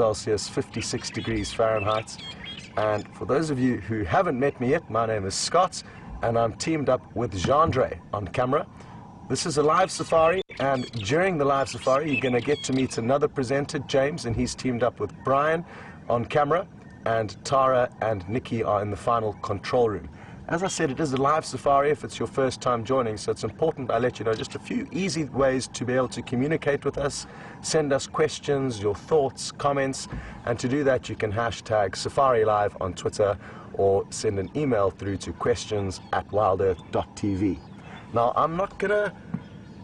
Celsius, 56 degrees Fahrenheit. And for those of you who haven't met me yet, my name is Scott, and I'm teamed up with Jandre on camera. This is a live safari, and during the live safari, you're going to get to meet another presenter, James, and he's teamed up with Brian on camera, and Tara and Nikki are in the final control room. As I said, it is a live safari if it's your first time joining, so it's important I let you know just a few easy ways to be able to communicate with us, send us questions, your thoughts, comments, and to do that you can hashtag Safari Live on Twitter or send an email through to questions@wildearth.tv. Now, I'm not going to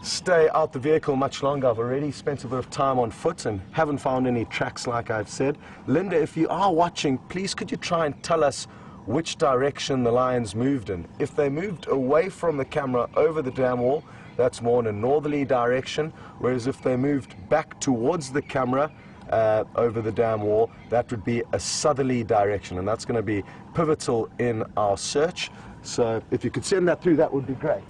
stay out the vehicle much longer. I've already spent a bit of time on foot and haven't found any tracks like I've said. Linda, if you are watching, please could you try and tell us which direction the lions moved in. If they moved away from the camera over the dam wall, that's more in a northerly direction, whereas if they moved back towards the camera over the dam wall, that would be a southerly direction, and that's going to be pivotal in our search. So if you could send that through, that would be great.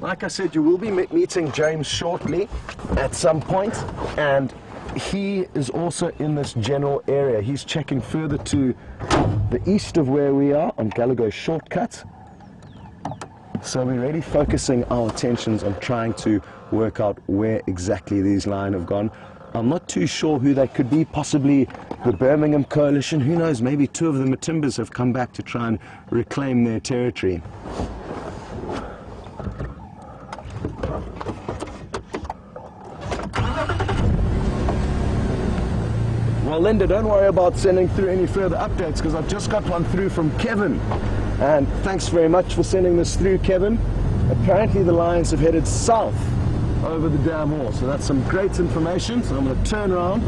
Like I said, you will be meeting James shortly at some point, and he is also in this general area. He's checking further to the east of where we are on Gallagher shortcut. So we're really focusing our attentions on trying to work out where exactly these lions have gone. I'm not too sure who they could be, possibly the Birmingham Coalition, who knows, maybe two of the Madimbas have come back to try and reclaim their territory. Well, Linda, don't worry about sending through any further updates because I've just got one through from Kevin. And thanks very much for sending this through, Kevin. Apparently the lions have headed south over the dam wall, so that's some great information. So I'm going to turn around,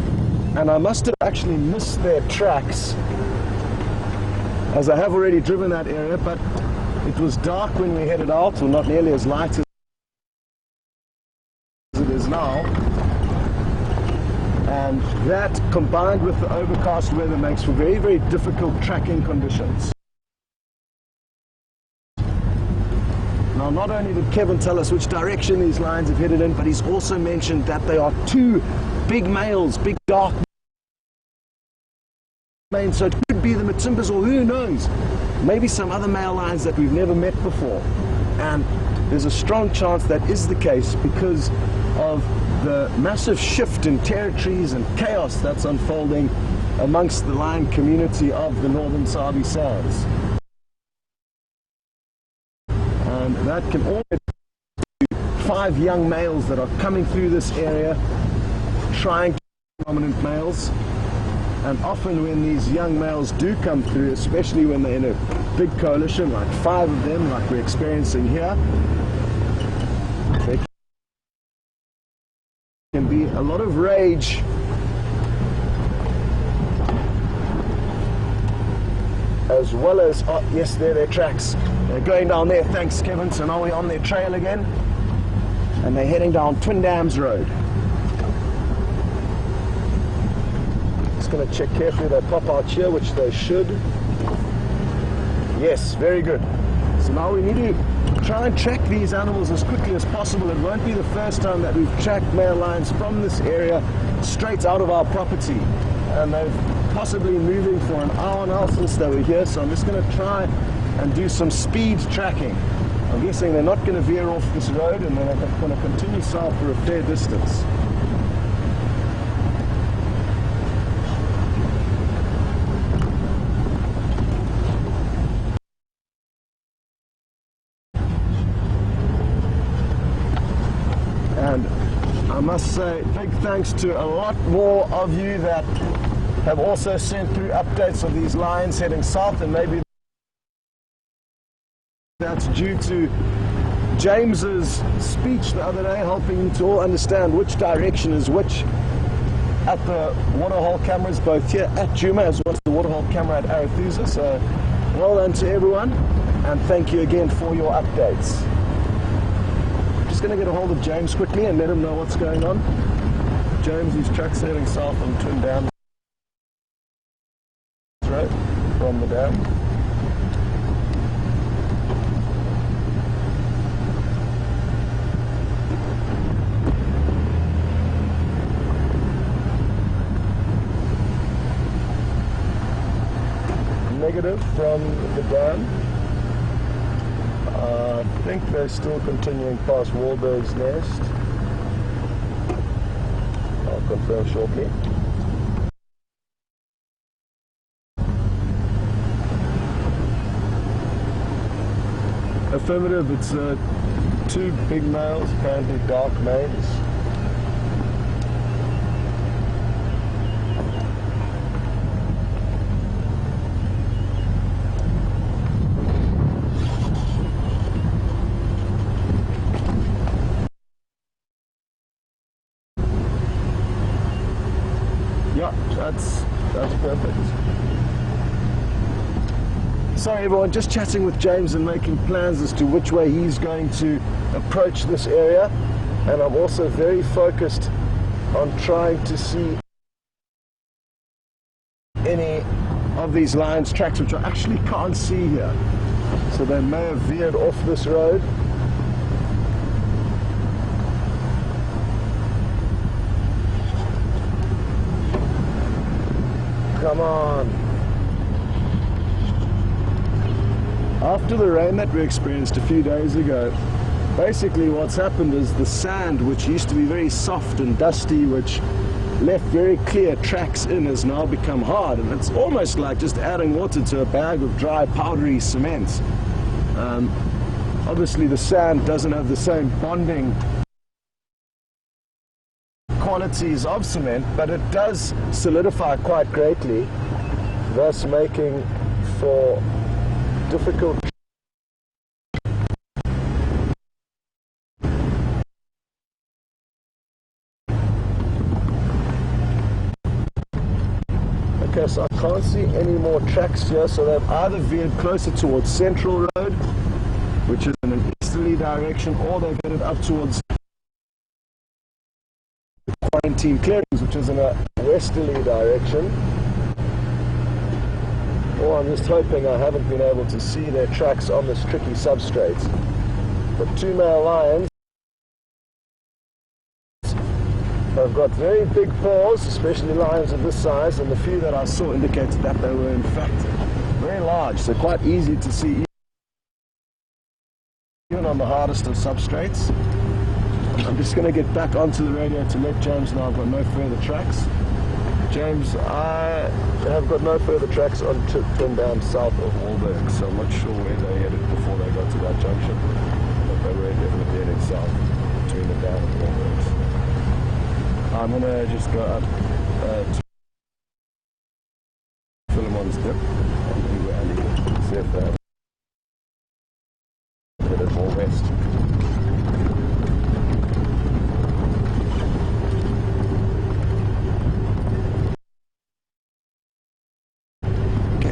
and I must have actually missed their tracks as I have already driven that area, but it was dark when we headed out, or not nearly as light as it is now. And that, combined with the overcast weather, makes for very, very difficult tracking conditions. Now, not only did Kevin tell us which direction these lions have headed in, but he's also mentioned that they are two big males, big dark males. So it could be the Madimbas, or who knows, maybe some other male lions that we've never met before. And there's a strong chance that is the case because of the massive shift in territories and chaos that's unfolding amongst the lion community of the Northern Sabi Sands. And that can all be 5 young males that are coming through this area, trying to be dominant males. And often when these young males do come through, especially when they're in a big coalition, like 5 of them, like we're experiencing here, there can be a lot of rage as well as, oh yes, there are their tracks. They're going down there, thanks Kevin. So now we're on their trail again, and they're heading down Twin Dams Road. Just going to check carefully they pop out here, which they should. Yes, very good. So now we need to try and track these animals as quickly as possible. It won't be the first time that we've tracked male lions from this area straight out of our property, and they've possibly moving for an hour now since they were here. So I'm just going to try and do some speed tracking. I'm guessing they're not going to veer off this road, and they're going to continue south for a fair distance. And I must say big thanks to a lot more of you that have also sent through updates of these lions heading south, and maybe that's due to James's speech the other day, helping you to all understand which direction is which at the waterhole cameras, both here at Juma as well as the waterhole camera at Arathusa. So well done to everyone, and thank you again for your updates. Just going to get a hold of James quickly and let him know what's going on. James, his truck's heading south on Twin Dams Road from the dam. negative from the dam. I think they're still continuing past Wildbird's nest. I'll confirm shortly. Affirmative, it's two big males, apparently dark manes. Yeah, that's perfect. Sorry everyone, just chatting with James and making plans as to which way he's going to approach this area, and I'm also very focused on trying to see any of these lions' tracks, which I actually can't see here. So they may have veered off this road. Come on. After the rain that we experienced a few days ago, basically what's happened is the sand, which used to be very soft and dusty, which left very clear tracks in, has now become hard, and it's almost like just adding water to a bag of dry powdery cement. Obviously the sand doesn't have the same bonding qualities of cement, but it does solidify quite greatly, thus making for difficult. Okay, so I can't see any more tracks here, so they've either veered closer towards Central Road, which is in an easterly direction, or they've headed up towards the quarantine clearings, which is in a westerly direction. Or I'm just hoping I haven't been able to see their tracks on this tricky substrate. But two male lions have got very big paws, especially lions of this size, and the few that I saw indicated that they were in fact very large, so quite easy to see even on the hardest of substrates. I'm just going to get back onto the radio to let James know I've got no further tracks. James, I have got no further tracks on Tipton down south of WildEarth, so I'm not sure where they headed before they got to that junction, but they were definitely heading south between the dam and WildEarth. I'm going to just go up to Philemon's Dip, and where Ellie said that. Headed more west.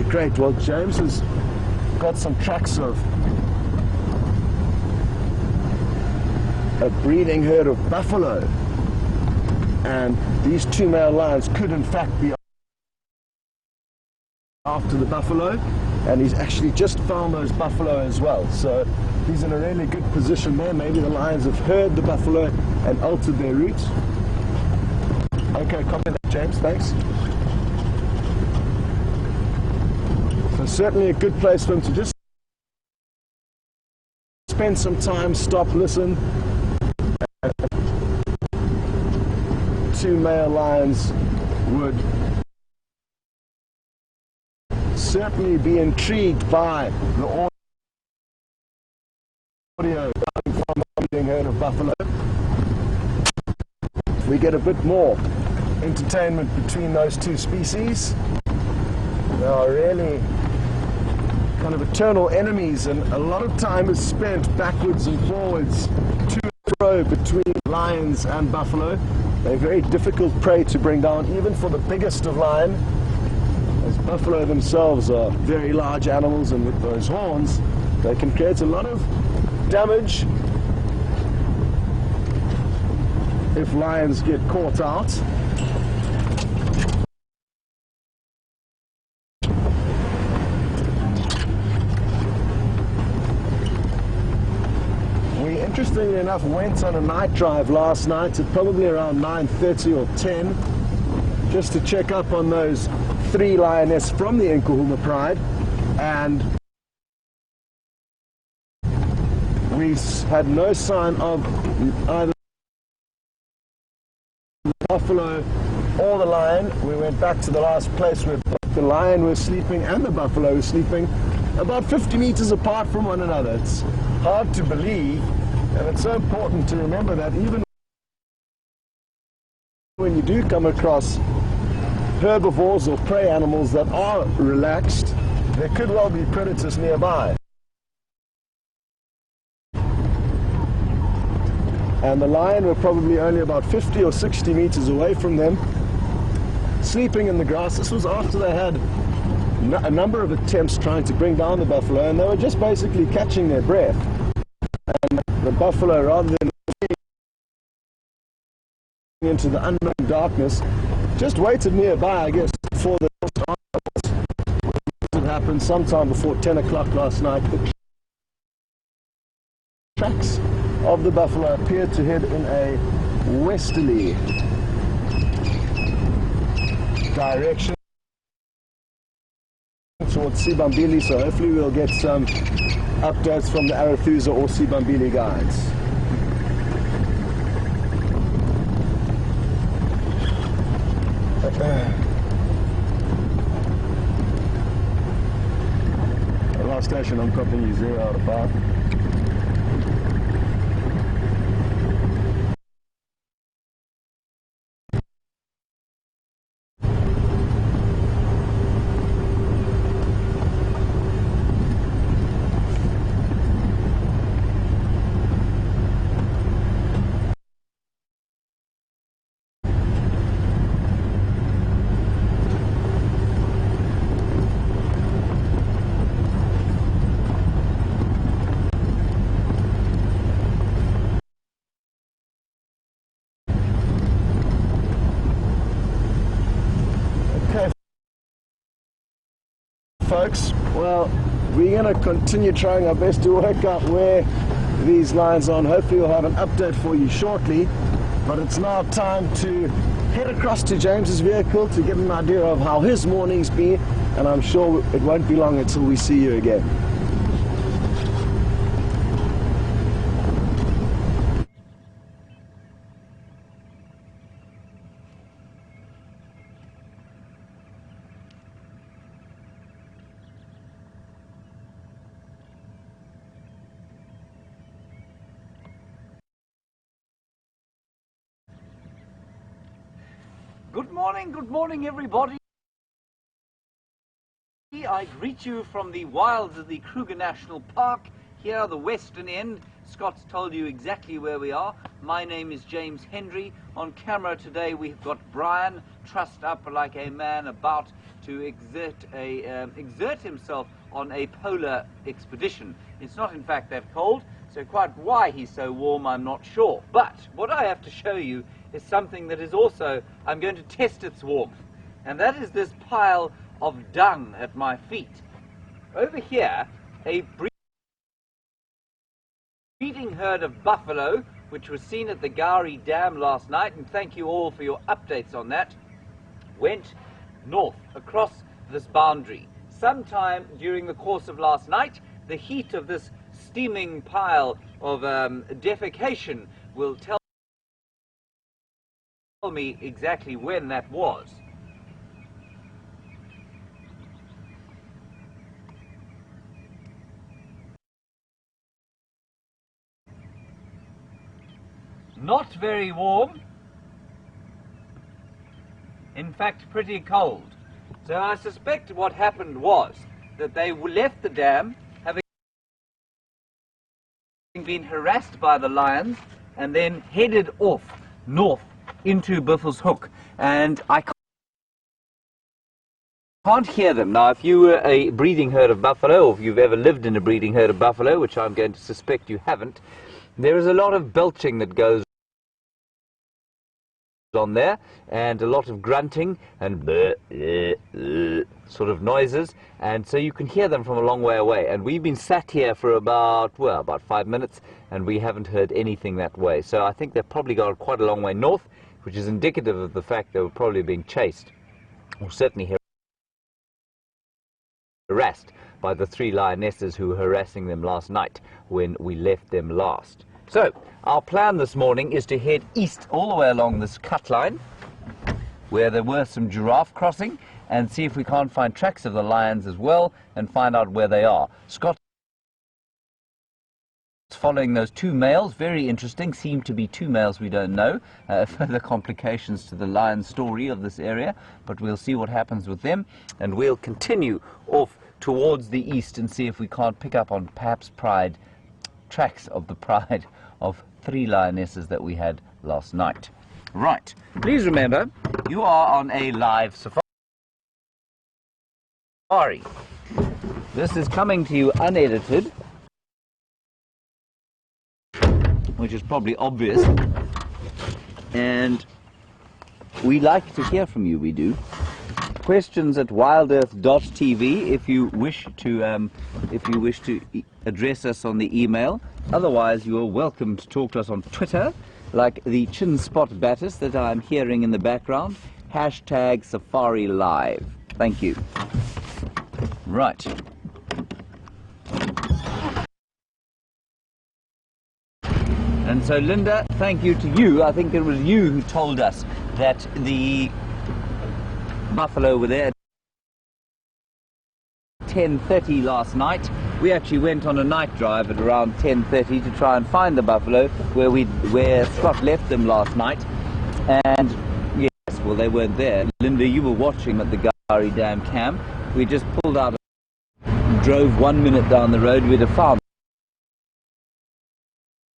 Great, well James has got some tracks of a breeding herd of buffalo, and these two male lions could in fact be after the buffalo, and he's actually just found those buffalo as well, so he's in a really good position there. Maybe the lions have heard the buffalo and altered their route. Okay, copy that James, thanks. So certainly a good place for him to just spend some time, stop, listen. Two male lions would certainly be intrigued by the audio coming from the breeding herd of buffalo. We get a bit more entertainment between those two species. They are really kind of eternal enemies, and a lot of time is spent backwards and forwards to and fro between lions and buffalo. They're very difficult prey to bring down, even for the biggest of lion, as buffalo themselves are very large animals, and with those horns they can create a lot of damage if lions get caught out. Interestingly enough, went on a night drive last night at probably around 9:30 or 10, just to check up on those three lionesses from the Nkuhuma Pride. and we had no sign of either the buffalo or the lion. We went back to the last place where the lion was sleeping and the buffalo was sleeping about 50 meters apart from one another. It's hard to believe, and it's so important to remember that even when you do come across herbivores or prey animals that are relaxed, there could well be predators nearby. And the lion were probably only about 50 or 60 meters away from them, sleeping in the grass. This was after they had a number of attempts trying to bring down the buffalo, and they were just basically catching their breath. And the buffalo, rather than into the unknown darkness, just waited nearby, I guess, for the it happened sometime before 10 o'clock last night. The tracks of the buffalo appeared to head in a westerly direction towards Sibambili, so hopefully we'll get some updates from the Arathusa or Sibambili guides. The last station I'm copying you 0 out of 5. Folks, well, we're going to continue trying our best to work out where these lines are, and hopefully we'll have an update for you shortly. But it's now time to head across to James's vehicle to get an idea of how his morning's been, and I'm sure it won't be long until we see you again. Good morning everybody. I greet you from the wilds of the Kruger National Park, here the western end. Scott's told you exactly where we are. My name is James Hendry. On camera today we've got Brian, trussed up like a man about to exert himself on a polar expedition. It's not in fact that cold, so quite why he's so warm I'm not sure. But what I have to show you is something that is also, I'm going to test its warmth, and that is this pile of dung at my feet. Over here, a breeding herd of buffalo, which was seen at the Gowrie Dam last night, and thank you all for your updates on that, went north across this boundary. Sometime during the course of last night, the heat of this steaming pile of defecation will tell me exactly when that was. Not very warm, in fact pretty cold. So I suspect what happened was that they left the dam having been harassed by the lions and then headed off north into Buffelshoek, and I can't hear them. Now, if you were a breeding herd of buffalo, or if you've ever lived in a breeding herd of buffalo, which I'm going to suspect you haven't, there is a lot of belching that goes on there, and a lot of grunting and sort of noises, and so you can hear them from a long way away. And we've been sat here for about 5 minutes, and we haven't heard anything that way. So I think they've probably gone quite a long way north, which is indicative of the fact they were probably being chased, or certainly harassed by the 3 lionesses who were harassing them last night when we left them last. So, our plan this morning is to head east all the way along this cut line, where there were some giraffe crossing, and see if we can't find tracks of the lions as well, and find out where they are. Scott's following those 2 males, very interesting, seem to be 2 males we don't know, further complications to the lion story of this area, but we'll see what happens with them, and we'll continue off towards the east and see if we can't pick up on perhaps tracks of the pride of 3 lionesses that we had last night. Right, please remember, you are on a live safari. This is coming to you unedited, which is probably obvious, and we like to hear from you, we do. Questions at wildearth.tv if you wish to address us on the email. Otherwise, you are welcome to talk to us on Twitter, like the chin spot batters that I'm hearing in the background. Hashtag Safari Live. Thank you. Right. And so, Linda, thank you to you. I think it was you who told us that the buffalo were there at 10:30 last night. We actually went on a night drive at around 10:30 to try and find the buffalo where Scott left them last night. And yes, well, they weren't there. Linda, you were watching at the Gari Dam camp. We just pulled out, drove 1 minute down the road, we'd have found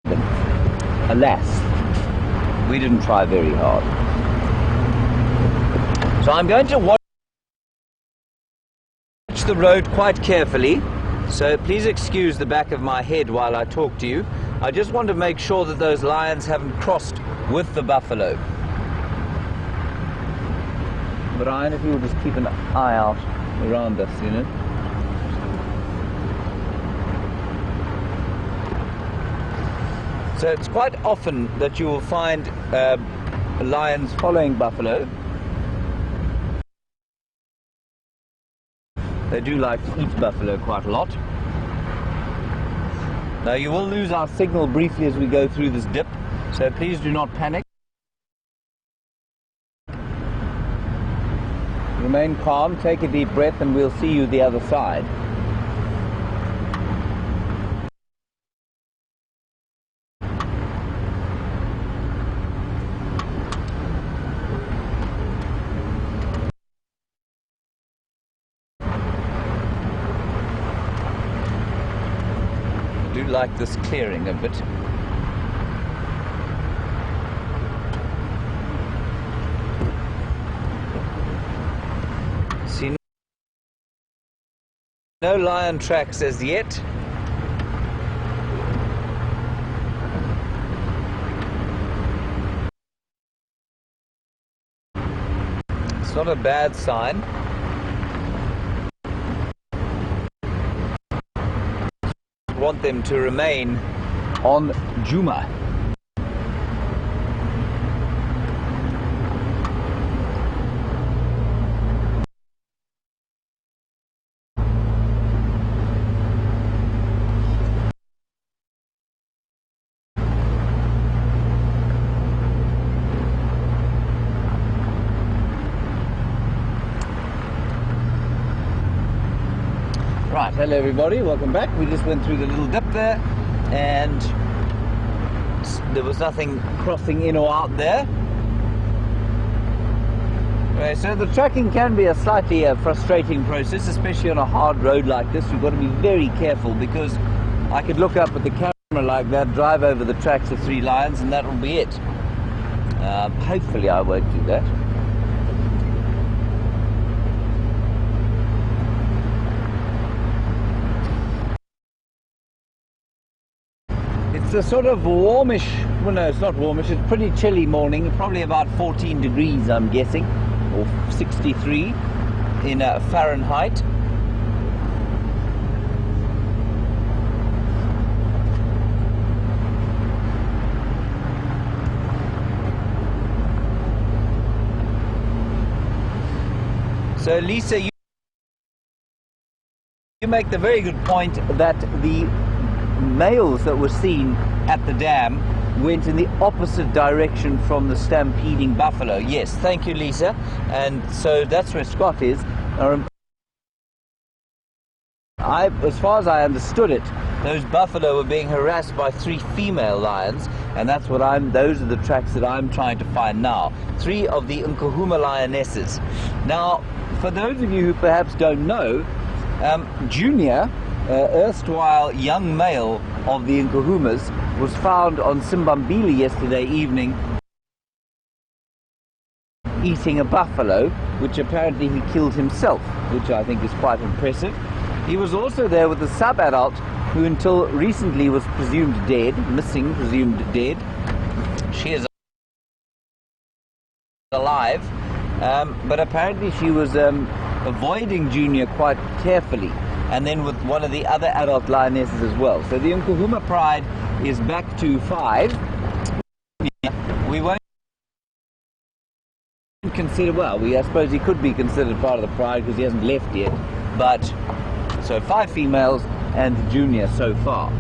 them. Alas, we didn't try very hard. So I'm going to watch the road quite carefully, so please excuse the back of my head while I talk to you. I just want to make sure that those lions haven't crossed with the buffalo. Brian, if you will just keep an eye out around us, you know. So it's quite often that you will find lions following buffalo. They do like to eat buffalo quite a lot. Now, you will lose our signal briefly as we go through this dip, so please do not panic. Remain calm, take a deep breath, and we'll see you the other side. I do like this clearing a bit. See, no lion tracks as yet. It's not a bad sign. Want them to remain on Juma. Right, hello everybody, welcome back. We just went through the little dip there, and there was nothing crossing in or out there. Okay, so the tracking can be a slightly frustrating process, especially on a hard road like this. You've got to be very careful, because I could look up at the camera like that, drive over the tracks of 3 lions, and that will be it. Hopefully I won't do that. It's a sort of warmish, well no, it's not warmish, it's pretty chilly morning, probably about 14 degrees I'm guessing, or 63 in Fahrenheit. So Lisa, You make the very good point that the males that were seen at the dam went in the opposite direction from the stampeding buffalo. Yes, thank you, Lisa. And so that's where Scott is. As far as I understood it, those buffalo were being harassed by 3 female lions, and that's what those are the tracks that I'm trying to find now. 3 of the Nkuhuma lionesses. Now, for those of you who perhaps don't know, Junior, erstwhile young male of the Nkuhumas, was found on Simbambili yesterday evening eating a buffalo, which apparently he killed himself, which I think is quite impressive. He was also there with a sub-adult who until recently was presumed dead, presumed dead. She is alive, but apparently she was avoiding Junior quite carefully, and then with one of the other adult lionesses as well. So the Nkuhuma pride is back to 5. We won't consider, well, I suppose he could be considered part of the pride because he hasn't left yet, but so 5 females and Junior so far.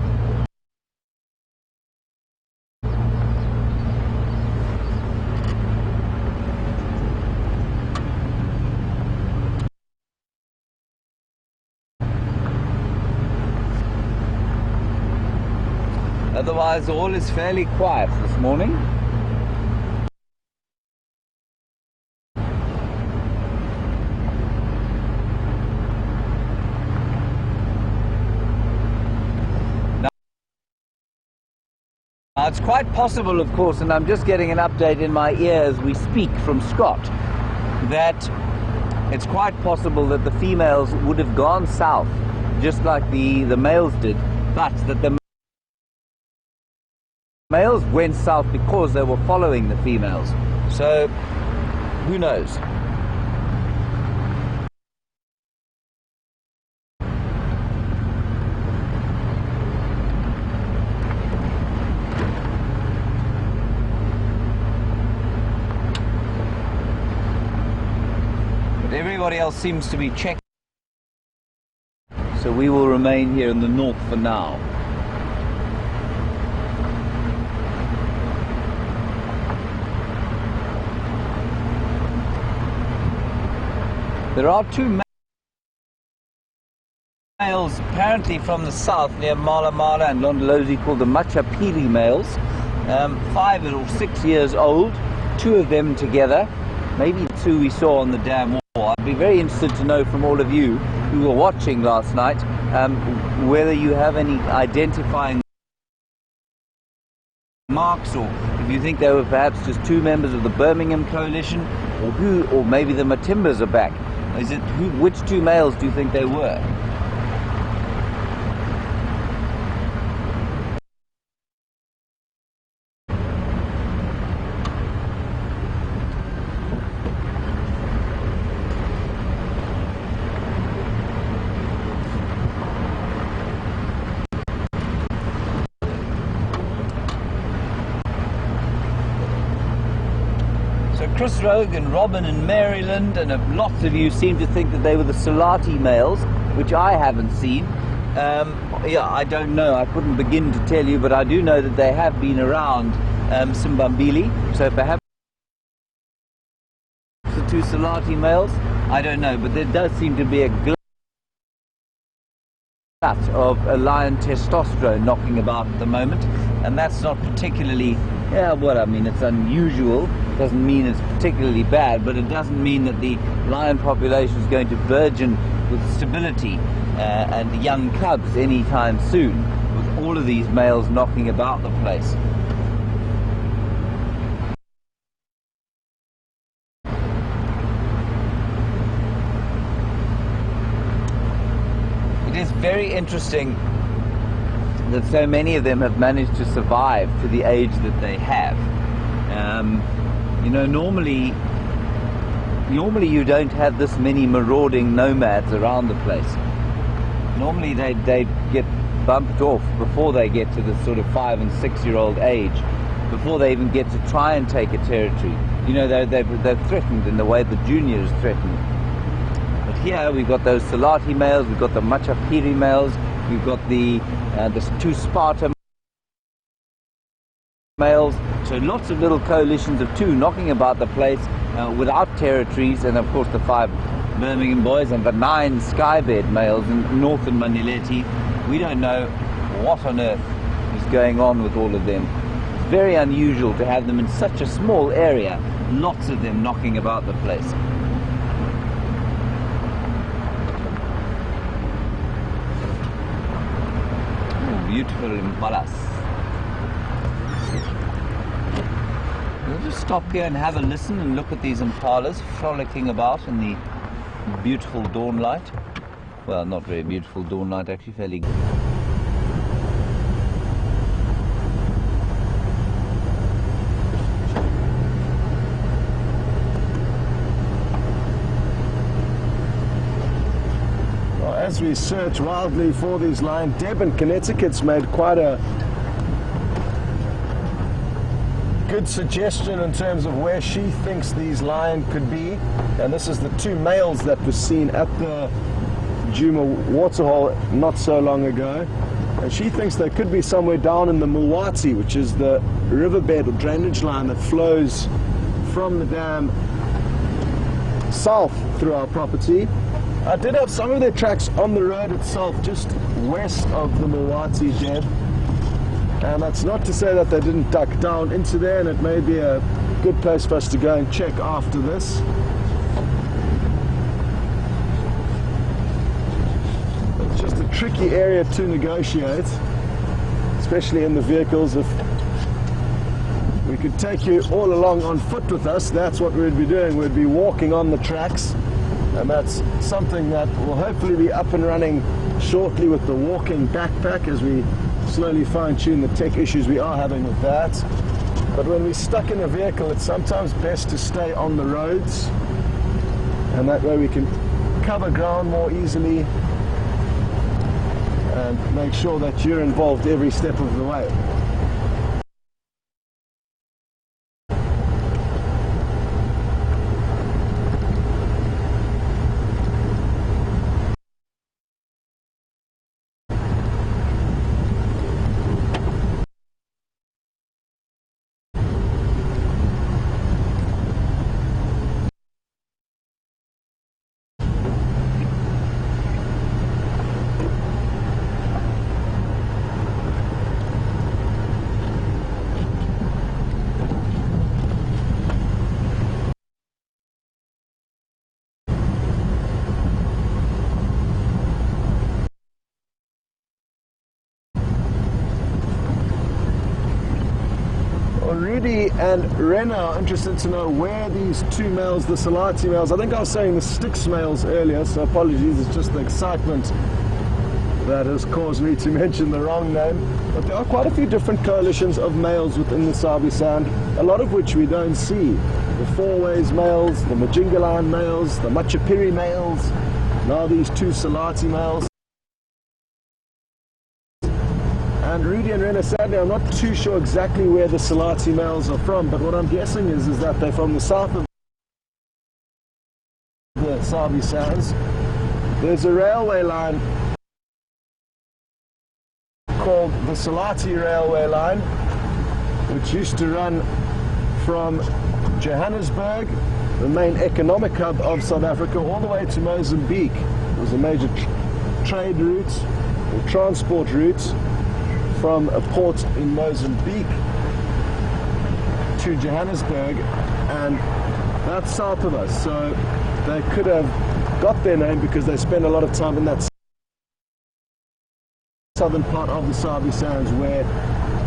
Otherwise, all is fairly quiet this morning. Now, it's quite possible, of course, and I'm just getting an update in my ear as we speak from Scott, that it's quite possible that the females would have gone south, just like the males did, but that the males went south because they were following the females. So, who knows? But everybody else seems to be checked. So we will remain here in the north for now. There are 2 males apparently from the south near Mala Mala and Londolozi called the Machapili males, 5 or 6 years old, 2 of them together, maybe 2 we saw on the dam wall. I'd be very interested to know from all of you who were watching last night whether you have any identifying marks, or if you think they were perhaps just 2 members of the Birmingham coalition, or maybe the Matimbas are back. Which 2 males do you think they were? Chris Rogan, Robin in Maryland, and lots of you seem to think that they were the Selati males, which I haven't seen. Yeah, I don't know. I couldn't begin to tell you, but I do know that they have been around Simbambili. So perhaps the 2 Selati males. I don't know, but there does seem to be a glut of a lion testosterone knocking about at the moment, and that's not particularly, yeah, well, I mean, it's unusual. Doesn't mean it's particularly bad, but it doesn't mean that the lion population is going to burgeon with stability and young cubs anytime soon, with all of these males knocking about the place. It is very interesting that so many of them have managed to survive to the age that they have. You know, normally you don't have this many marauding nomads around the place. Normally they get bumped off before they get to the sort of 5- and 6-year-old age, before they even get to try and take a territory. You know, they're threatened in the way the Junior is threatened. But here we've got those Selati males, we've got the Machapiri males, we've got the two Sparta males. So lots of little coalitions of two knocking about the place without territories, and of course the 5 Birmingham boys and the 9 skybed males in northern Manileti. We don't know what on earth is going on with all of them. It's very unusual to have them in such a small area, lots of them knocking about the place. Oh, beautiful impalas. We'll just stop here and have a listen and look at these impalas frolicking about in the beautiful dawn light. Well, not very beautiful dawn light, actually, fairly good. Well, as we search wildly for these lion, Deb in Connecticut's made quite a good suggestion in terms of where she thinks these lion could be, and this is the 2 males that were seen at the Juma waterhole not so long ago, and she thinks they could be somewhere down in the Mulwati, which is the riverbed or drainage line that flows from the dam south through our property. I did have some of their tracks on the road itself just west of the Mulwati, Deb. And that's not to say that they didn't duck down into there, and it may be a good place for us to go and check after this. It's just a tricky area to negotiate, especially in the vehicles. If we could take you all along on foot with us, that's what we'd be doing. We'd be walking on the tracks, and that's something that will hopefully be up and running shortly with the walking backpack as we slowly fine-tune the tech issues we are having with that. But when we're stuck in a vehicle, it's sometimes best to stay on the roads, and that way we can cover ground more easily and make sure that you're involved every step of the way. Rudy and Rena are interested to know where these 2 males, the Selati males, I think I was saying the Styx males earlier, so apologies, it's just the excitement that has caused me to mention the wrong name. But there are quite a few different coalitions of males within the Sabi Sand, a lot of which we don't see. The 4 Ways males, the Majingalan males, the Machapiri males, now these 2 Selati males. And Rudy and Rena, sadly, I'm not too sure exactly where the Selati males are from, but what I'm guessing is that they're from the south of the Sabi Sands. There's a railway line called the Selati Railway Line, which used to run from Johannesburg, the main economic hub of South Africa, all the way to Mozambique. It was a major trade route or transport route from a port in Mozambique to Johannesburg, and that's south of us, so they could have got their name because they spend a lot of time in that southern part of the Sabi Sands where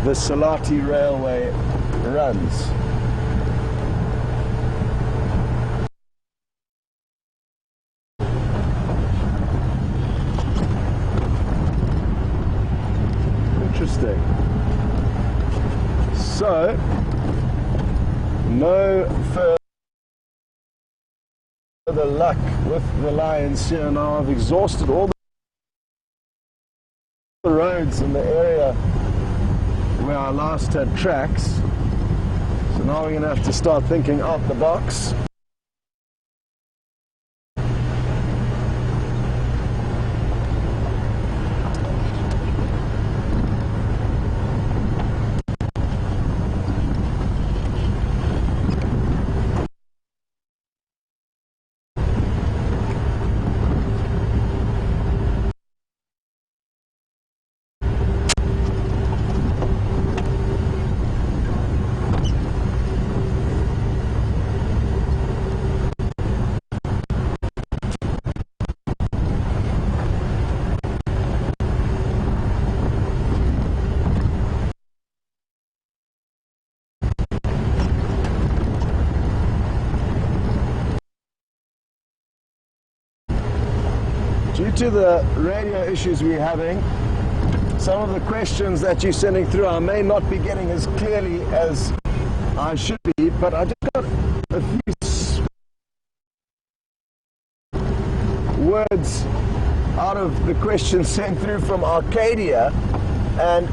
the Selati Railway runs. Interesting. So, no further luck with the lions here. Now I've exhausted all the roads in the area where I last had tracks. So now we're going to have to start thinking out the box. Due to the radio issues we're having, some of the questions that you're sending through I may not be getting as clearly as I should be, but I just got a few words out of the questions sent through from Arcadia, and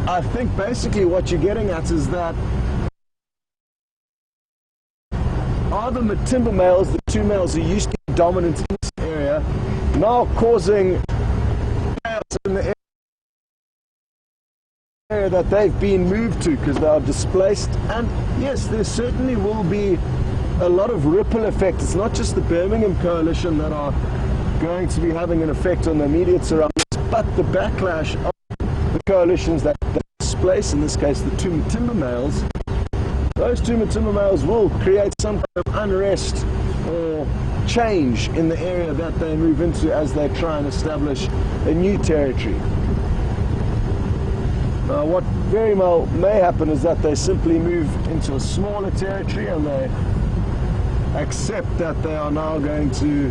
I think basically what you're getting at is that are the Madiba males, the two males who used to be dominant in this area, now causing chaos in the area that they've been moved to because they are displaced? And yes, there certainly will be a lot of ripple effect. It's not just the Birmingham coalition that are going to be having an effect on the immediate surroundings, but the backlash of the coalitions that displace, in this case the two Madiba males. Those two Madiba males will create some kind of unrest or change in the area that they move into as they try and establish a new territory. Now, what very well may happen is that they simply move into a smaller territory and they accept that they are now going to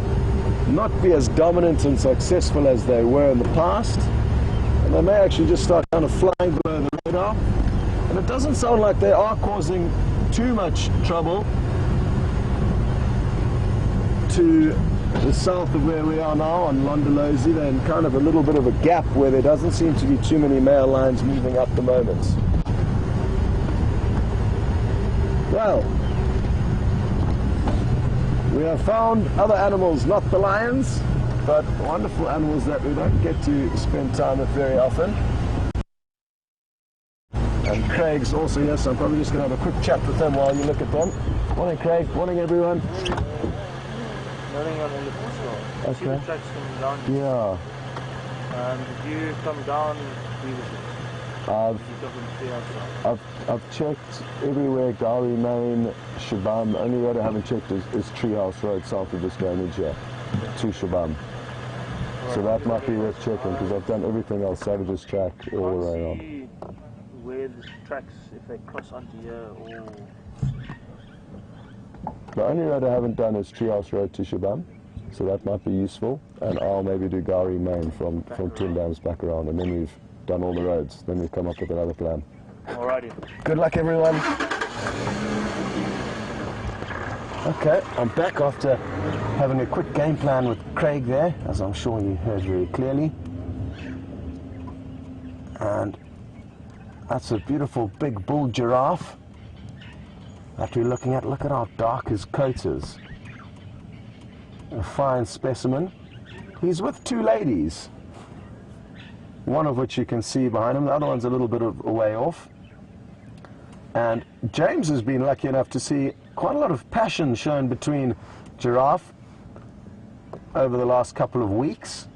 not be as dominant and successful as they were in the past, and they may actually just start kind of flying below the radar. And it doesn't sound like they are causing too much trouble to the south of where we are now on Londolozi. They're in kind of a little bit of a gap where there doesn't seem to be too many male lines moving up the moment. Well, we have found other animals, not the lions, but wonderful animals that we don't get to spend time with very often. And Craig's also here, so I'm probably just going to have a quick chat with him while you look at them. Morning, Craig. Morning, everyone. Morning, I'm in the bush. Okay. See the tracks coming down. Yeah. Did you come down previously? I've checked everywhere, Gari, Main, Shabam. The only road I haven't checked is Treehouse Road, south of this drainage here, to Shabam. So that might be worth checking, because I've done everything else, Savage's track, all the way around. Where the tracks, if they cross onto here, or... The only road I haven't done is Treehouse Road to Shabam, so that might be useful. And I'll maybe do Gari Main from Tindams back around, and then we've done all the roads. Then we've come up with another plan. Alrighty. Good luck, everyone. Okay, I'm back after having a quick game plan with Craig there, as I'm sure you heard very clearly. And that's a beautiful big bull giraffe that we're looking at. Look at how dark his coat is. A fine specimen. He's with two ladies, one of which you can see behind him. The other one's a little bit of a way off. And James has been lucky enough to see quite a lot of passion shown between giraffe over the last couple of weeks.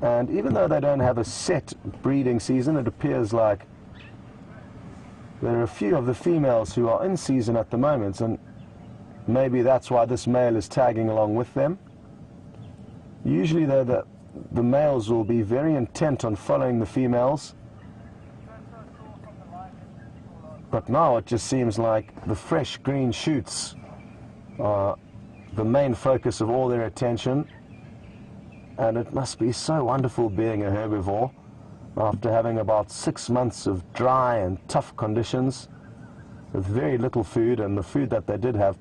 And even though they don't have a set breeding season, it appears like there are a few of the females who are in season at the moment, and maybe that's why this male is tagging along with them. Usually though, the males will be very intent on following the females, but now it just seems like the fresh green shoots are the main focus of all their attention. And it must be so wonderful being a herbivore after having about 6 months of dry and tough conditions with very little food, and the food that they did have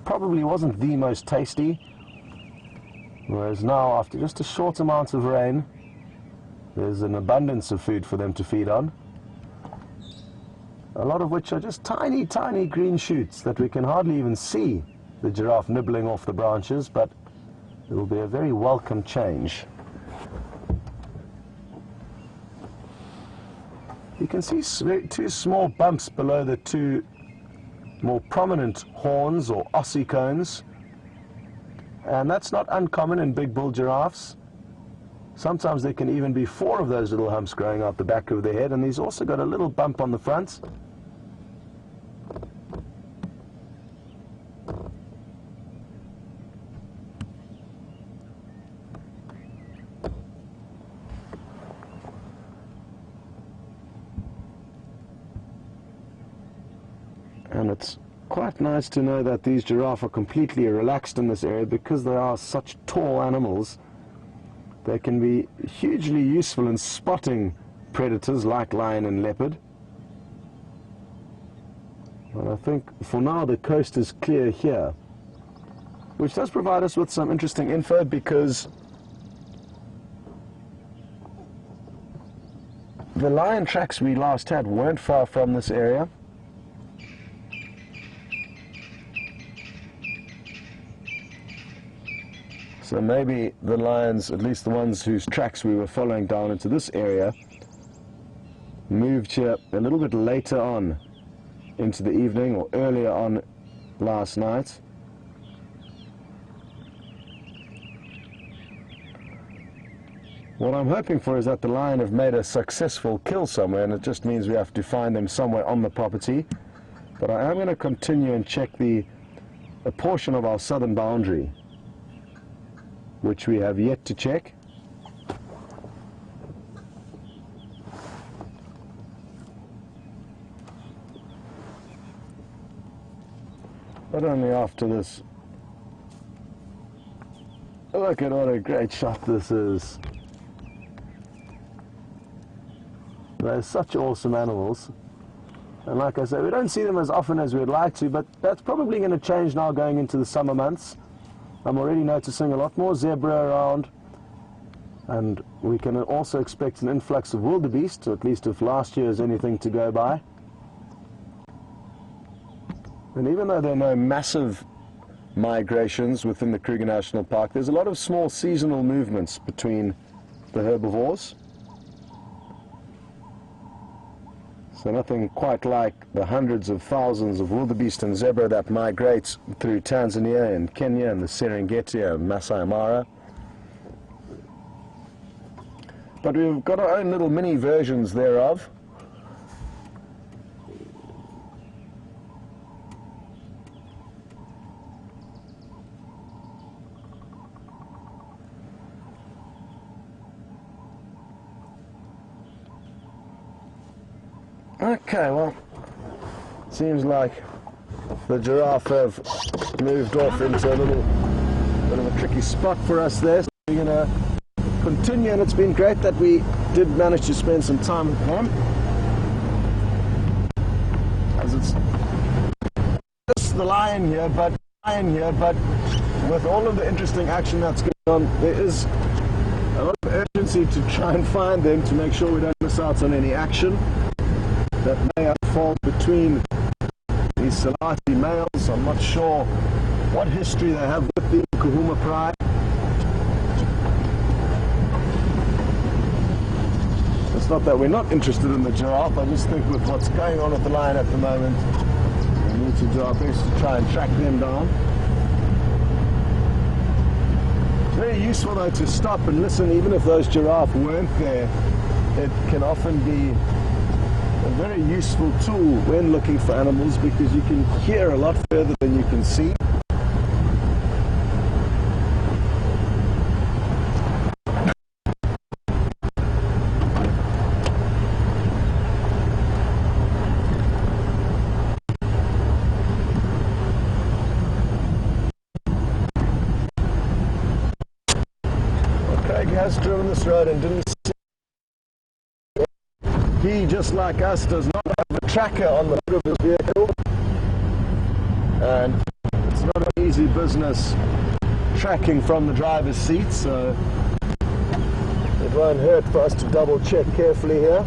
probably wasn't the most tasty. Whereas now, after just a short amount of rain, there's an abundance of food for them to feed on, a lot of which are just tiny, tiny green shoots that we can hardly even see the giraffe nibbling off the branches, but it will be a very welcome change. You can see two small bumps below the two more prominent horns or ossicones, and that's not uncommon in big bull giraffes. Sometimes there can even be 4 of those little humps growing out the back of their head, and he's also got a little bump on the front. And it's quite nice to know that these giraffe are completely relaxed in this area because they are such tall animals. They can be hugely useful in spotting predators like lion and leopard. And I think for now the coast is clear here, which does provide us with some interesting info because the lion tracks we last had weren't far from this area. So maybe the lions, at least the ones whose tracks we were following down into this area, moved here a little bit later on into the evening or earlier on last night. What I'm hoping for is that the lion have made a successful kill somewhere, and it just means we have to find them somewhere on the property. But I am going to continue and check a portion of our southern boundary, which we have yet to check. But only after this. Look at what a great shot this is. They're such awesome animals. And like I say, we don't see them as often as we'd like to, but that's probably going to change now going into the summer months. I'm already noticing a lot more zebra around, and we can also expect an influx of wildebeest, at least if last year is anything to go by. And even though there are no massive migrations within the Kruger National Park, there's a lot of small seasonal movements between the herbivores. So nothing quite like the hundreds of thousands of wildebeest and zebra that migrate through Tanzania and Kenya and the Serengeti and Masai Mara. But we've got our own little mini versions thereof. Okay, well, seems like the giraffe have moved off into a little bit of a tricky spot for us there. So we're going to continue, and it's been great that we did manage to spend some time with them. As it's just the lion here, but with all of the interesting action that's going on, there is a lot of urgency to try and find them to make sure we don't miss out on any action that may unfold between these Selati males. I'm not sure what history they have with the Kahuma pride. It's not that we're not interested in the giraffe, I just think with what's going on with the lion at the moment, we need to do our best to try and track them down. It's very useful though to stop and listen, even if those giraffe weren't there. It can often be a very useful tool when looking for animals because you can hear a lot further than you can see. Craig has driven this road and didn't see. He, just like us, does not have a tracker on the hood of his vehicle, and it's not an easy business tracking from the driver's seat, so it won't hurt for us to double check carefully here.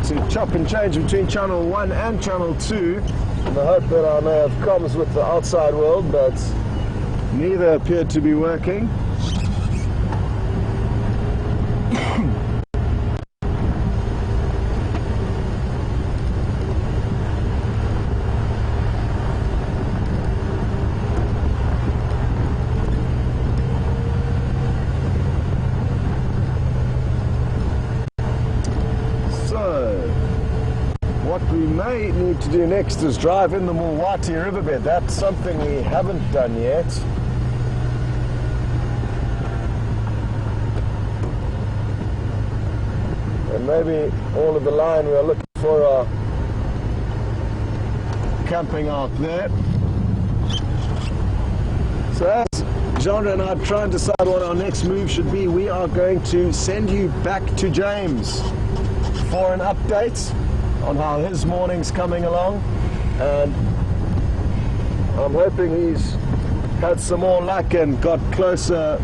To chop and change between channel 1 and channel 2 in the hope that I may have comms with the outside world, but neither appeared to be working. to do next is drive in the Mulwati riverbed. That's something we haven't done yet. And maybe all of the line we are looking for are camping out there. So as Genre and I try and decide what our next move should be, we are going to send you back to James for an update on how his morning's coming along, and I'm hoping he's had some more luck and got closer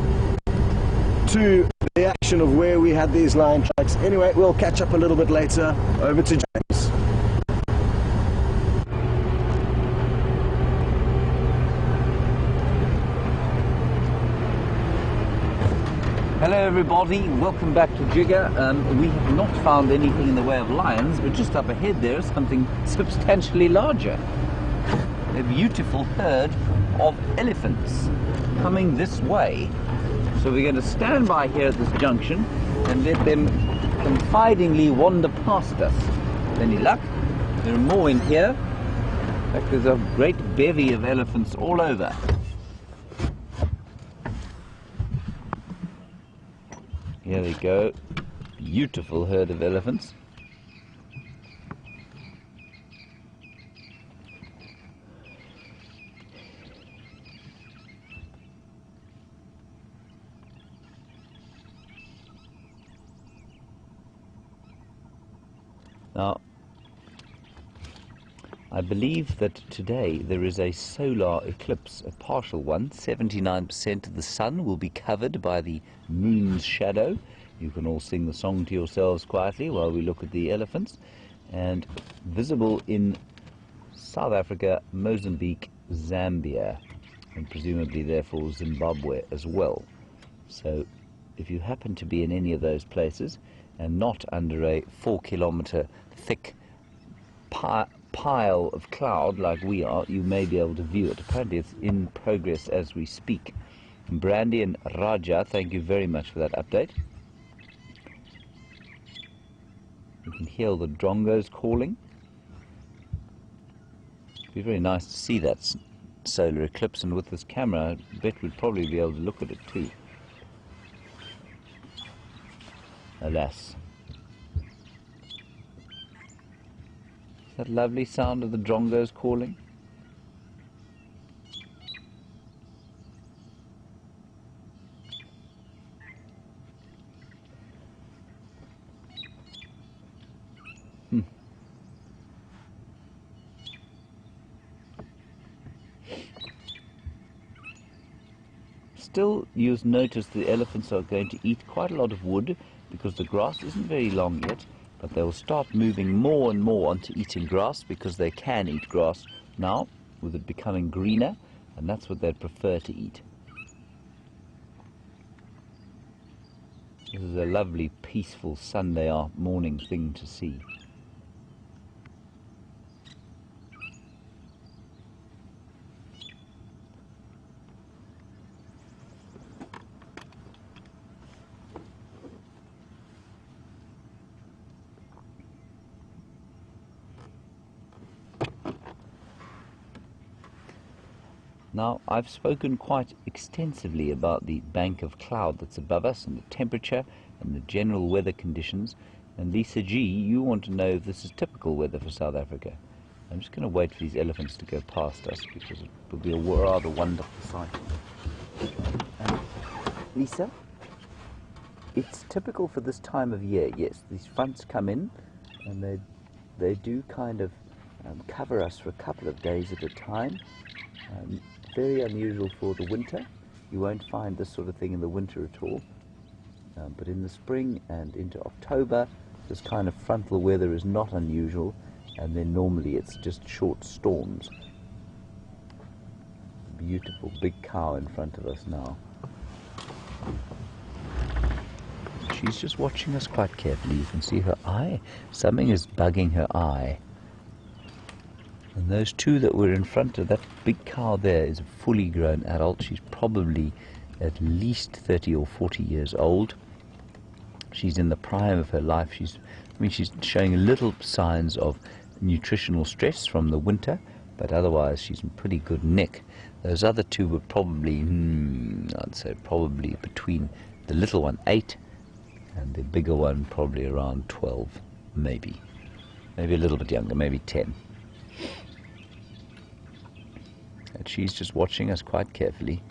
to the action of where we had these line tracks. Anyway, we'll catch up a little bit later. Over to James. Hello everybody, welcome back to Jigger. We have not found anything in the way of lions, but just up ahead there is something substantially larger. A beautiful herd of elephants coming this way. So we're going to stand by here at this junction and let them confidingly wander past us. With any luck, there are more in here. In fact, there's a great bevy of elephants all over. Here they go, beautiful herd of elephants. Now, I believe that today there is a solar eclipse, a partial one. 79% of the sun will be covered by the moon's shadow. You can all sing the song to yourselves quietly while we look at the elephants. And visible in South Africa, Mozambique, Zambia, and presumably therefore Zimbabwe as well. So if you happen to be in any of those places and not under a 4-kilometer thick pile of cloud like we are, you may be able to view it. Apparently it's in progress as we speak. Brandy and Raja, thank you very much for that update. You can hear the drongos calling. It'd be very nice to see that solar eclipse, and with this camera I bet we'd probably be able to look at it too. Alas. That lovely sound of the drongos calling. Still, you'll notice the elephants are going to eat quite a lot of wood because the grass isn't very long yet. But they will start moving more and more onto eating grass because they can eat grass now, with it becoming greener, and that's what they'd prefer to eat. This is a lovely, peaceful Sunday morning thing to see. Now, I've spoken quite extensively about the bank of cloud that's above us and the temperature and the general weather conditions. And Lisa G, you want to know if this is typical weather for South Africa. I'm just going to wait for these elephants to go past us because it will be a rather wonderful sight. Lisa, it's typical for this time of year, yes. These fronts come in and they do kind of cover us for a couple of days at a time. Very unusual for the winter. You won't find this sort of thing in the winter at all. But in the spring and into October, this kind of frontal weather is not unusual, and then normally it's just short storms. Beautiful big cow in front of us now. She's just watching us quite carefully. You can see her eye. Something is bugging her eye. And those two that were in front of that big cow there is a fully grown adult. She's probably at least 30 or 40 years old. She's in the prime of her life. She's showing little signs of nutritional stress from the winter, but otherwise she's in pretty good nick. Those other two were probably, I'd say probably between the little one 8 and the bigger one probably around 12, maybe a little bit younger, maybe 10. And she's just watching us quite carefully.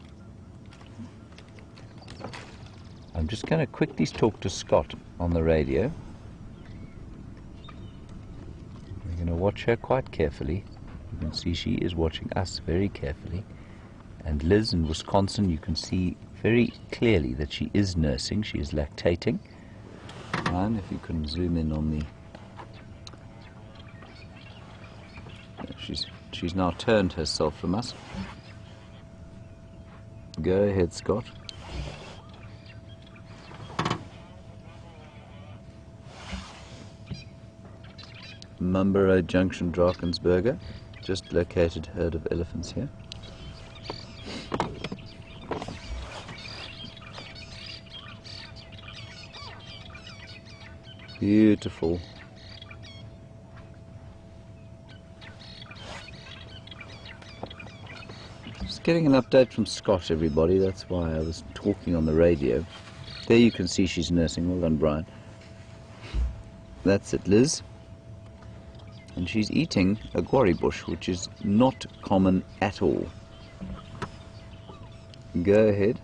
I'm just going to quickly talk to Scott on the radio. We're going to watch her quite carefully. You can see she is watching us very carefully. And Liz in Wisconsin, you can see very clearly that she is nursing, she is lactating. And if you can zoom in on the... She's now turned herself from us. Go ahead, Scott. Mumborough Junction, Drakensberger. Just located herd of elephants here. Beautiful. Just getting an update from Scott, everybody. That's why I was talking on the radio. There you can see she's nursing. Well done, Brian. That's it, Liz. And she's eating a guarri bush, which is not common at all. Go ahead.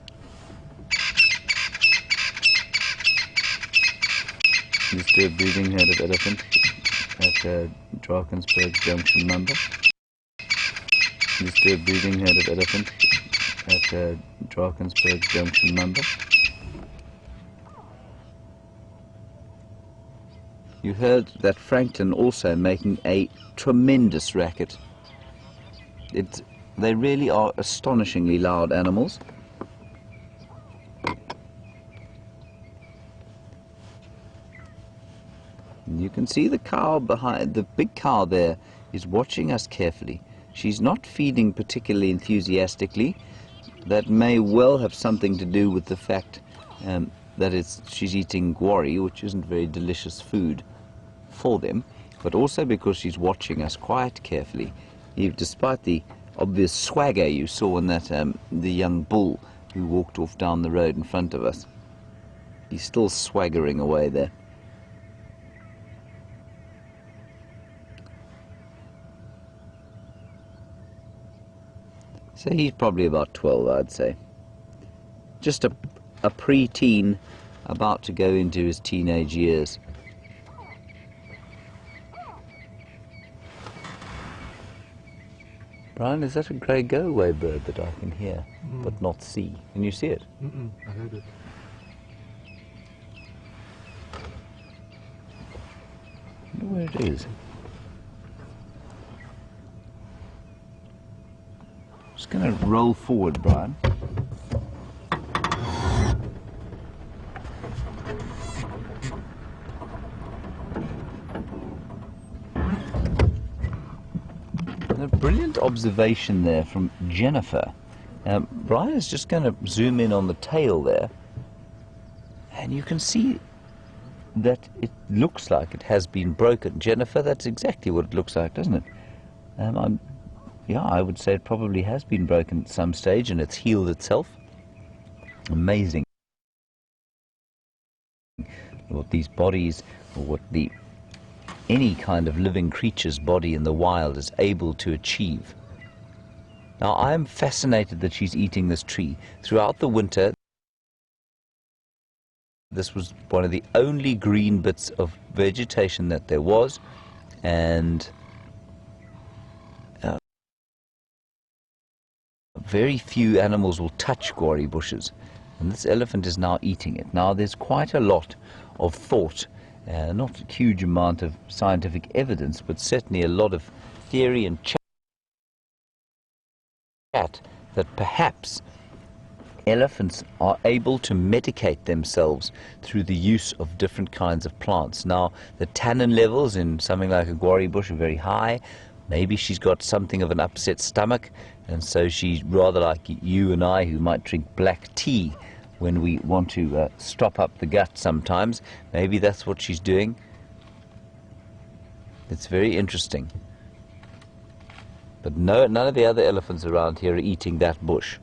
Disturbed breathing herd of elephant at Drakensberg Junction number. Disturbed breathing herd of elephant at Drakensberg Junction number. You heard that Frankton also making a tremendous racket. They really are astonishingly loud animals. And you can see the cow behind, the big cow there is watching us carefully. She's not feeding particularly enthusiastically. That may well have something to do with the fact that she's eating guarri, which isn't very delicious food for them, but also because she's watching us quite carefully. Despite the obvious swagger you saw in that the young bull who walked off down the road in front of us, he's still swaggering away there. So he's probably about 12, I'd say. Just a pre-teen about to go into his teenage years. Brian, is that a grey go-away bird that I can hear but not see? Can you see it? I heard it. I wonder where it is. Just going to roll forward, Brian. A brilliant observation there from Jennifer. Brian is just going to zoom in on the tail there, and you can see that it looks like it has been broken. Jennifer, that's exactly what it looks like, doesn't it? Yeah, I would say it probably has been broken at some stage and it's healed itself. Amazing what these bodies, or what any kind of living creature's body in the wild is able to achieve. Now, I'm fascinated that she's eating this tree. Throughout the winter, this was one of the only green bits of vegetation that there was, and very few animals will touch guarri bushes, and this elephant is now eating it. Now, there's quite a lot of thought, not a huge amount of scientific evidence, but certainly a lot of theory and chat that perhaps elephants are able to medicate themselves through the use of different kinds of plants. Now, the tannin levels in something like a guarri bush are very high. Maybe she's got something of an upset stomach, and so she's rather like you and I, who might drink black tea when we want to stop up the gut sometimes. Maybe that's what she's doing. It's very interesting. But no, none of the other elephants around here are eating that bush.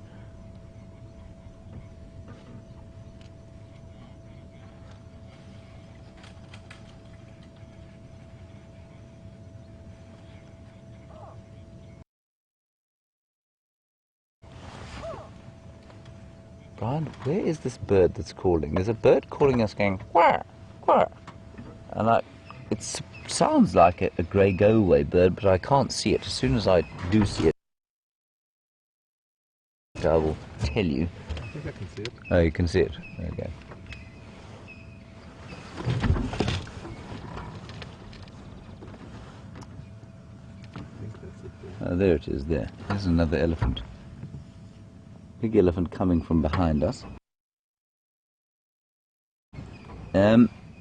Brian, where is this bird that's calling? There's a bird calling us going, quack, quack. And it sounds like a grey go-away bird, but I can't see it. As soon as I do see it, I will tell you. I think I can see it. Oh, you can see it. Okay. I think that's it there. Oh, there it is, there. There's another elephant. Big elephant coming from behind us.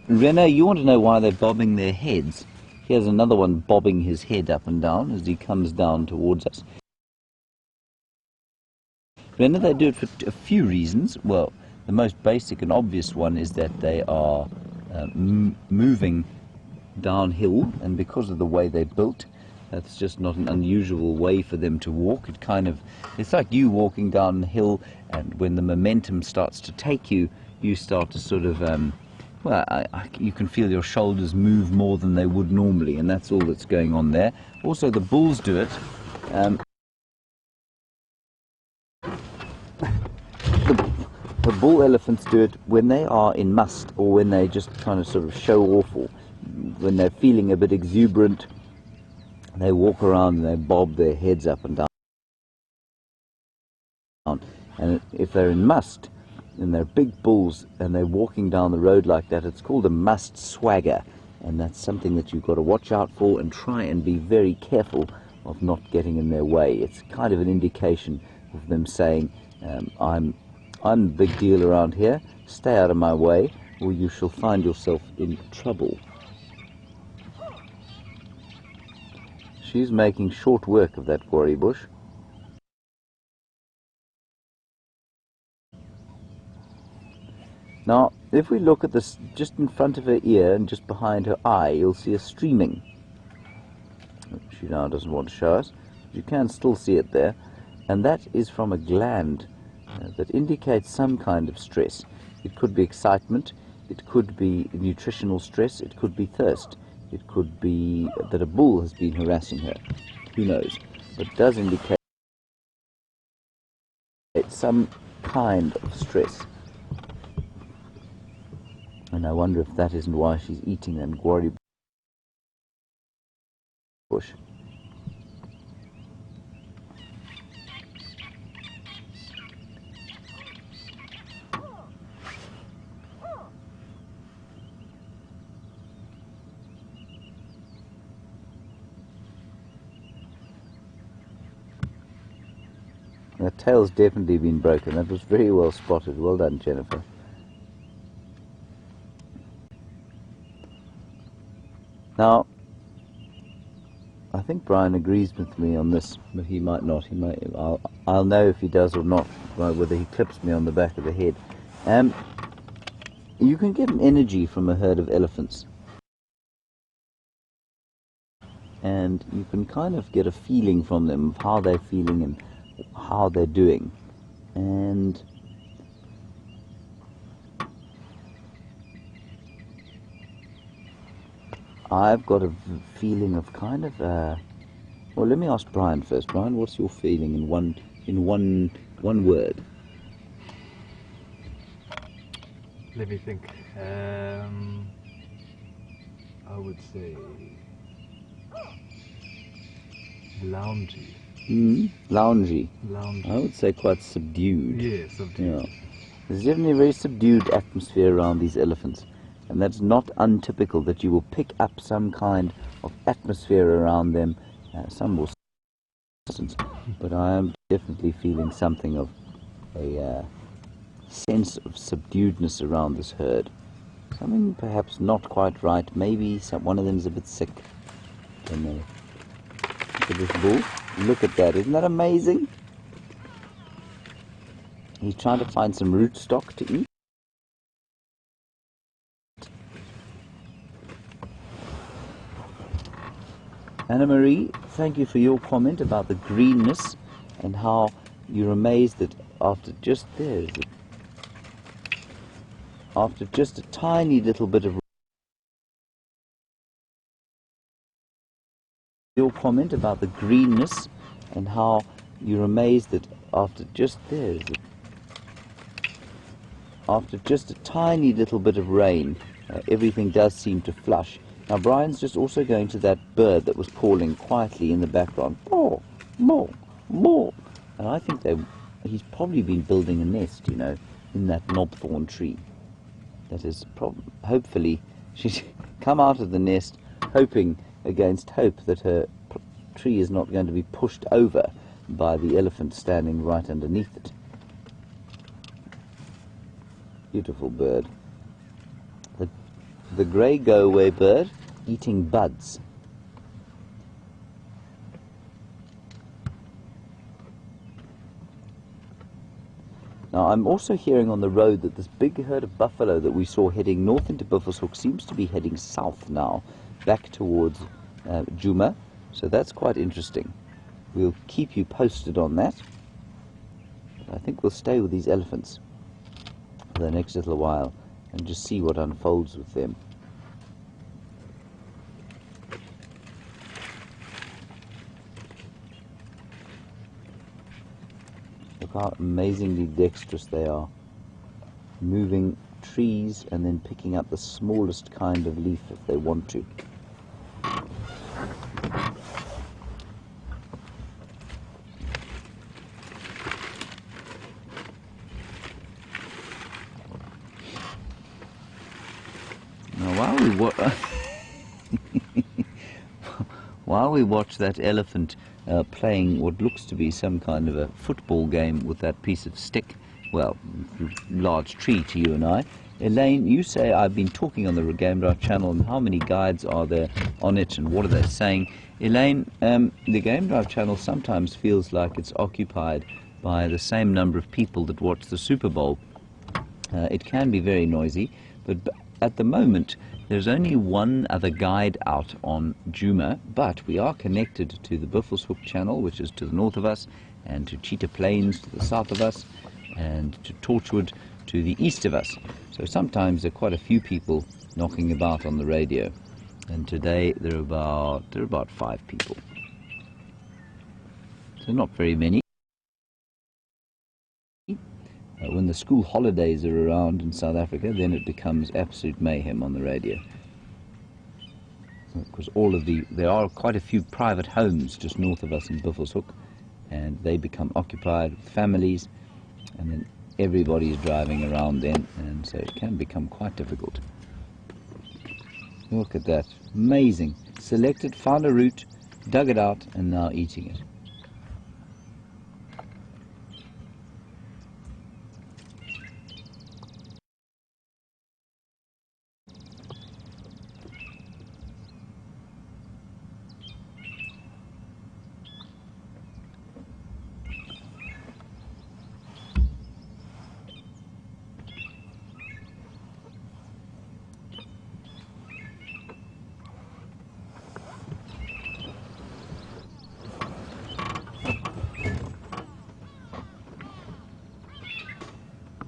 Rena, you want to know why they're bobbing their heads? Here's another one bobbing his head up and down as he comes down towards us. Rena, they do it for a few reasons. Well, the most basic and obvious one is that they are moving downhill, and because of the way they're built, that's just not an unusual way for them to walk. It's like you walking down the hill, and when the momentum starts to take you, you start to sort of, you can feel your shoulders move more than they would normally, and that's all that's going on there. Also, the bulls do it. The bull elephants do it when they are in must, or when they just kind of sort of show off, or when they're feeling a bit exuberant. They walk around and they bob their heads up and down. And if they're in must, and they're big bulls, and they're walking down the road like that, it's called a must swagger. And that's something that you've got to watch out for and try and be very careful of not getting in their way. It's kind of an indication of them saying, I'm the big deal around here, stay out of my way, or you shall find yourself in trouble. She's making short work of that quarry bush. Now, if we look at this just in front of her ear and just behind her eye, you'll see a streaming. She now doesn't want to show us. You can still see it there. And that is from a gland that indicates some kind of stress. It could be excitement, it could be nutritional stress, it could be thirst. It could be that a bull has been harassing her. Who knows? But it does indicate some kind of stress. And I wonder if that isn't why she's eating that quarry bush. The tail's definitely been broken. That was very well spotted. Well done, Jennifer. Now, I think Brian agrees with me on this, but he might not. I'll know if he does or not, whether he clips me on the back of the head. You can get an energy from a herd of elephants. And you can kind of get a feeling from them of how they're feeling and how they're doing. And I've got a feeling of kind of well, let me ask Brian first. Brian, what's your feeling in one word? Let me think. I would say loungy. Loungy. Loungy. I would say quite subdued. Yeah, subdued. Yeah. There's definitely a very subdued atmosphere around these elephants, and that's not untypical that you will pick up some kind of atmosphere around them. Some will, but I am definitely feeling something of a sense of subduedness around this herd. Something perhaps not quite right. Maybe one of them is a bit sick. Don't know. Look at this bull. Look at that. Isn't that amazing? He's trying to find some rootstock to eat. Anna Marie, thank you for your comment about the greenness and how you're amazed that after just a tiny little bit of your comment about the greenness and how you're amazed that after just a tiny little bit of rain, everything does seem to flush. Now Brian's just also going to that bird that was calling quietly in the background. More, more, more. And I think he's probably been building a nest, you know, in that knobthorn tree. That is hopefully she's come out of the nest hoping against hope that her tree is not going to be pushed over by the elephant standing right underneath it. Beautiful bird. The grey go-away bird eating buds. Now I'm also hearing on the road that this big herd of buffalo that we saw heading north into Buffelshoek seems to be heading south now, back towards Djuma. So that's quite interesting. We'll keep you posted on that. But I think we'll stay with these elephants for the next little while and just see what unfolds with them. Look how amazingly dexterous they are, moving trees and then picking up the smallest kind of leaf if they want to. While we watch that elephant playing what looks to be some kind of a football game with that piece of stick, well, large tree to you and I, Elaine, you say I've been talking on the Game Drive channel and how many guides are there on it and what are they saying? Elaine, the Game Drive channel sometimes feels like it's occupied by the same number of people that watch the Super Bowl. It can be very noisy, but at the moment there's only one other guide out on Djuma, but we are connected to the Buffelshoek channel, which is to the north of us, and to Cheetah Plains to the south of us, and to Torchwood to the east of us. So sometimes there are quite a few people knocking about on the radio, and today there are about 5 people. So not very many. When the school holidays are around in South Africa, then it becomes absolute mayhem on the radio. Because there are quite a few private homes just north of us in Buffelshoek, and they become occupied with families, and then everybody's driving around then, and so it can become quite difficult. Look at that, amazing. Selected, found a root, dug it out, and now eating it.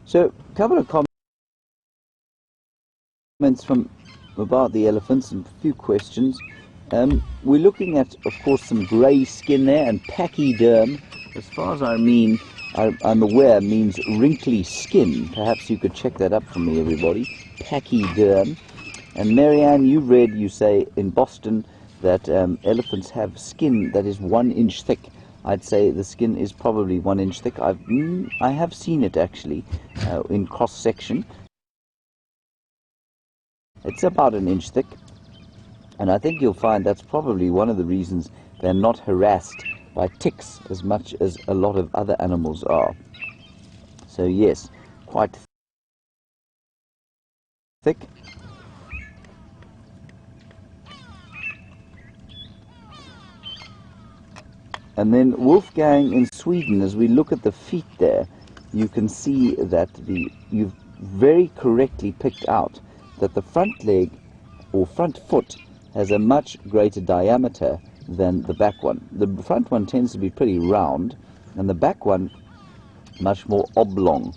So, a couple of comments about the elephants and a few questions. We're looking at, of course, some grey skin there, and pachyderm, as far as I'm aware, means wrinkly skin. Perhaps you could check that up for me, everybody. Pachyderm. And Marianne, you say in Boston that elephants have skin that is 1 inch thick. I'd say the skin is probably 1 inch thick. I have seen it actually in cross section. It's about 1 inch thick, and I think you'll find that's probably one of the reasons they're not harassed by ticks as much as a lot of other animals are. So yes, quite thick. And then Wolfgang in Sweden, as we look at the feet there, you can see that you've very correctly picked out that the front leg or front foot has a much greater diameter than the back one. The front one tends to be pretty round, and the back one much more oblong.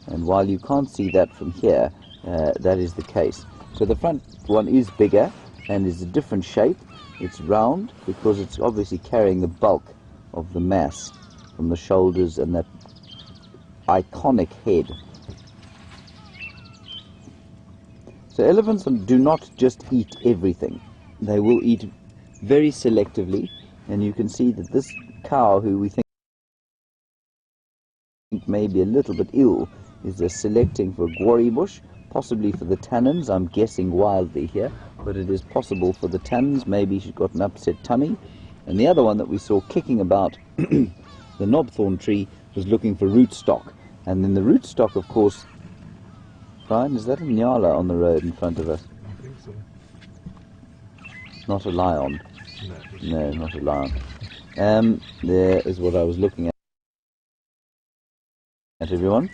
And while you can't see that from here, that is the case. So the front one is bigger and is a different shape. It's round because it's obviously carrying the bulk of the mass from the shoulders and that iconic head. So elephants do not just eat everything. They will eat very selectively, and you can see that this cow, who we think may be a little bit ill, is selecting for guarri bush, possibly for the tannins. I'm guessing wildly here, but it is possible for the tannins. Maybe she's got an upset tummy. And the other one that we saw kicking about the knobthorn tree was looking for rootstock. And then the rootstock, of course, Brian, is that a nyala on the road in front of us? I think so. Not a lion. No. No, not a lion. There is what I was looking at, everyone.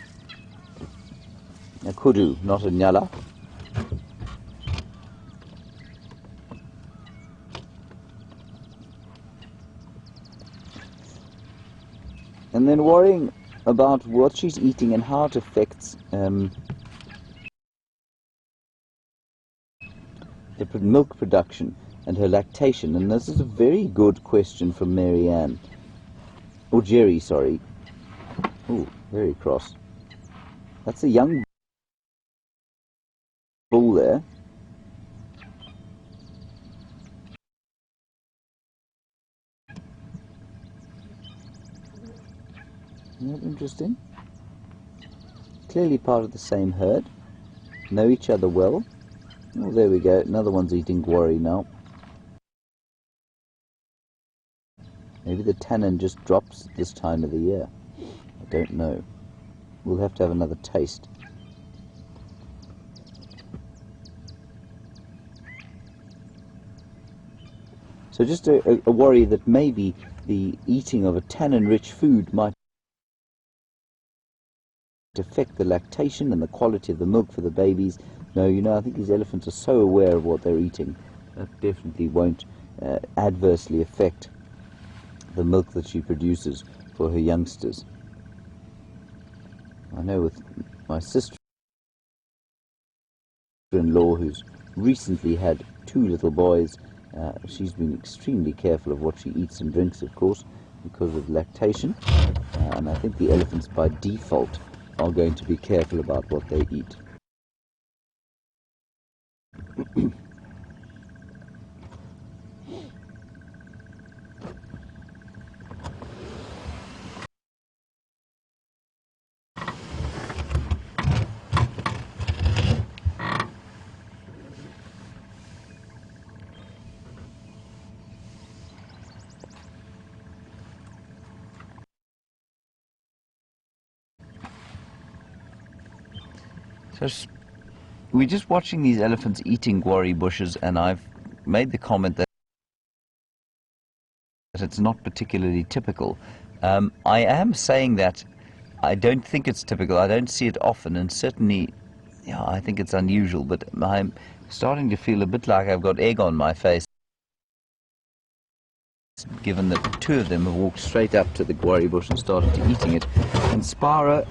A kudu, not a nyala. And then worrying about what she's eating and how it affects the milk production and her lactation. And this is a very good question from Mary Ann. Or Jerry, sorry. Oh, very cross. That's a young bull there. Isn't that interesting? Clearly part of the same herd. Know each other well. Oh, there we go. Another one's eating guarri now. Maybe the tannin just drops this time of the year. I don't know. We'll have to have another taste. So just a worry that maybe the eating of a tannin-rich food might affect the lactation and the quality of the milk for the babies. No, you know, I think these elephants are so aware of what they're eating. That definitely won't adversely affect the milk that she produces for her youngsters. I know with my sister-in-law, who's recently had 2 little boys, she's been extremely careful of what she eats and drinks, of course, because of lactation. And I think the elephants by default are going to be careful about what they eat. So we're just watching these elephants eating guarri bushes, and I've made the comment that it's not particularly typical. I am saying that I don't think it's typical. I don't see it often, and certainly, yeah, I think it's unusual, but I'm starting to feel a bit like I've got egg on my face, given that 2 of them have walked straight up to the guarri bush and started to eating it. And Spara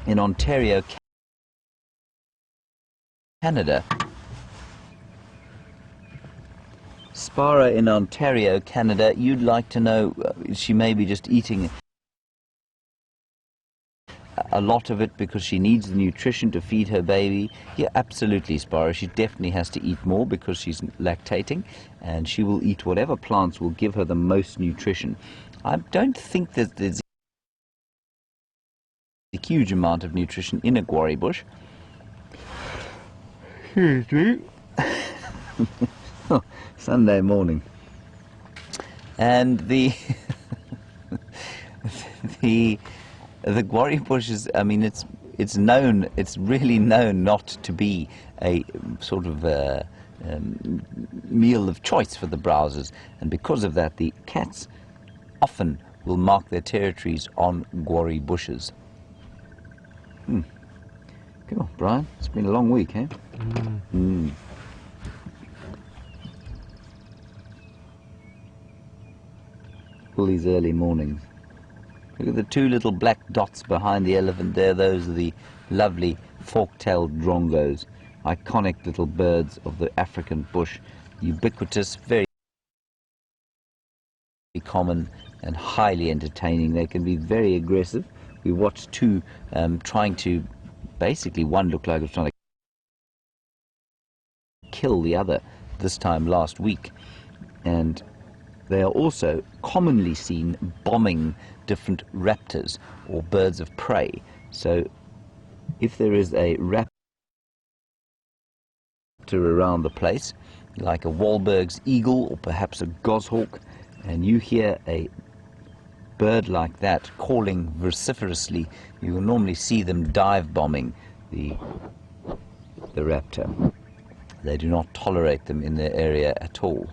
in Ontario, Canada. Spara in Ontario, Canada, you'd like to know, she may be just eating a lot of it because she needs the nutrition to feed her baby. Yeah, absolutely, Spara. She definitely has to eat more because she's lactating, and she will eat whatever plants will give her the most nutrition. I don't think that there's a huge amount of nutrition in a guarri bush. Oh, Sunday morning. And the the guarri bush is, I mean, it's known, it's really known not to be a sort of meal of choice for the browsers, and because of that the cats often will mark their territories on guarri bushes. Come on, Brian, it's been a long week, eh? typical these early mornings. Look at the two little black dots behind the elephant there. Those are the lovely fork-tailed drongos, iconic little birds of the African bush, ubiquitous, very common and highly entertaining. They can be very aggressive. We watched two trying to, basically one looked like it was trying to kill the other this time last week, and they are also commonly seen bombing different raptors or birds of prey. So if there is a raptor around the place, like a Wahlberg's eagle or perhaps a goshawk, and you hear a bird like that calling vociferously, you will normally see them dive bombing the raptor. They do not tolerate them in their area at all.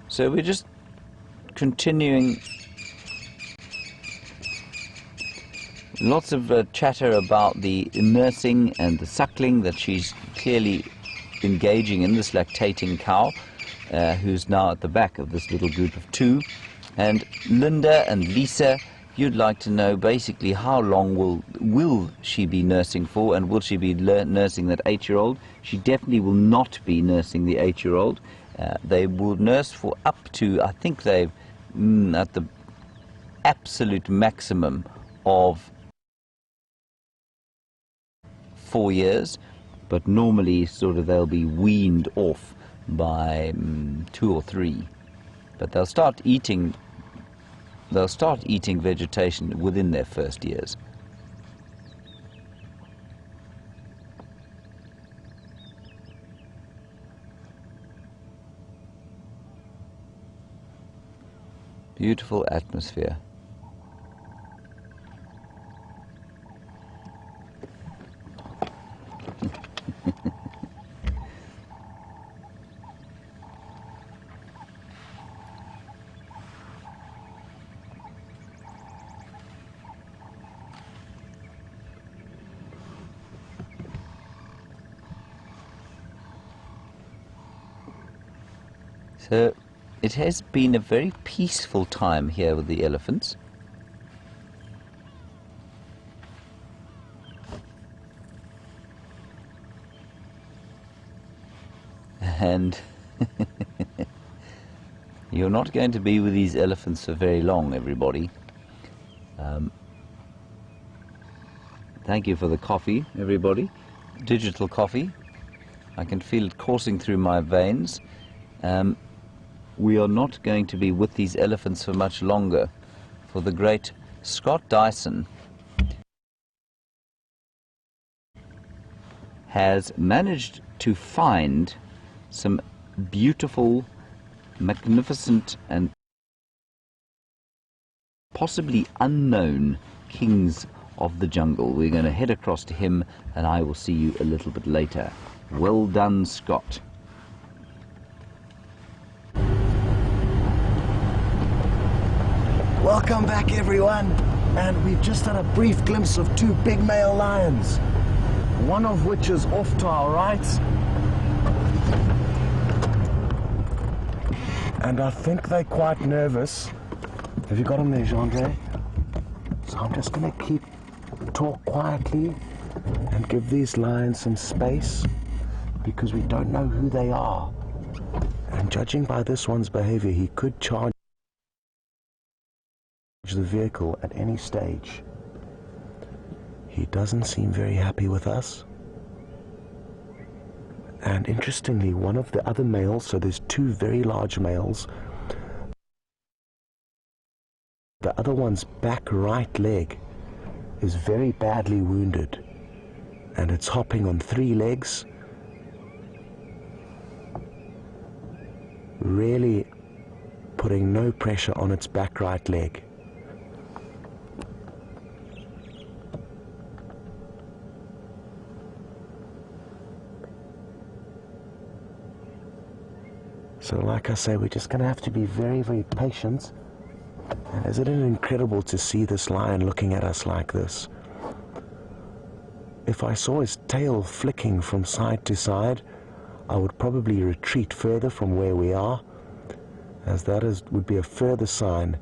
So we're just continuing. Lots of chatter about the nursing and the suckling that she's clearly engaging in, this lactating cow, who's now at the back of this little group of two. And Linda and Lisa, you'd like to know basically how long will she be nursing for, and will she be nursing that 8-year-old? She definitely will not be nursing the 8-year-old. They will nurse for up to, I think they've at the absolute maximum of 4 years, but normally sort of they'll be weaned off by 2 or 3. But they'll start eating vegetation within their first years. Beautiful atmosphere. So it has been a very peaceful time here with the elephants. And you're not going to be with these elephants for very long, everybody. Thank you for the coffee, everybody. Digital coffee. I can feel it coursing through my veins. We are not going to be with these elephants for much longer, for the great Scott Dyson has managed to find some beautiful, magnificent and possibly unknown kings of the jungle. We're going to head across to him, and I will see you a little bit later. Well done, Scott. Welcome back, everyone, and we've just had a brief glimpse of 2 big male lions, one of which is off to our right, and I think they're quite nervous. Have you got them there, Jean-Jay? So I'm just going to talk quietly and give these lions some space, because we don't know who they are, and judging by this one's behavior, he could charge the vehicle at any stage. He doesn't seem very happy with us. And interestingly, one of the other males, so there's 2 very large males, the other one's back right leg is very badly wounded, and it's hopping on 3 legs, really putting no pressure on its back right leg. So like I say, we're just going to have to be very, very patient. And isn't it incredible to see this lion looking at us like this? If I saw his tail flicking from side to side, I would probably retreat further from where we are, as that would be a further sign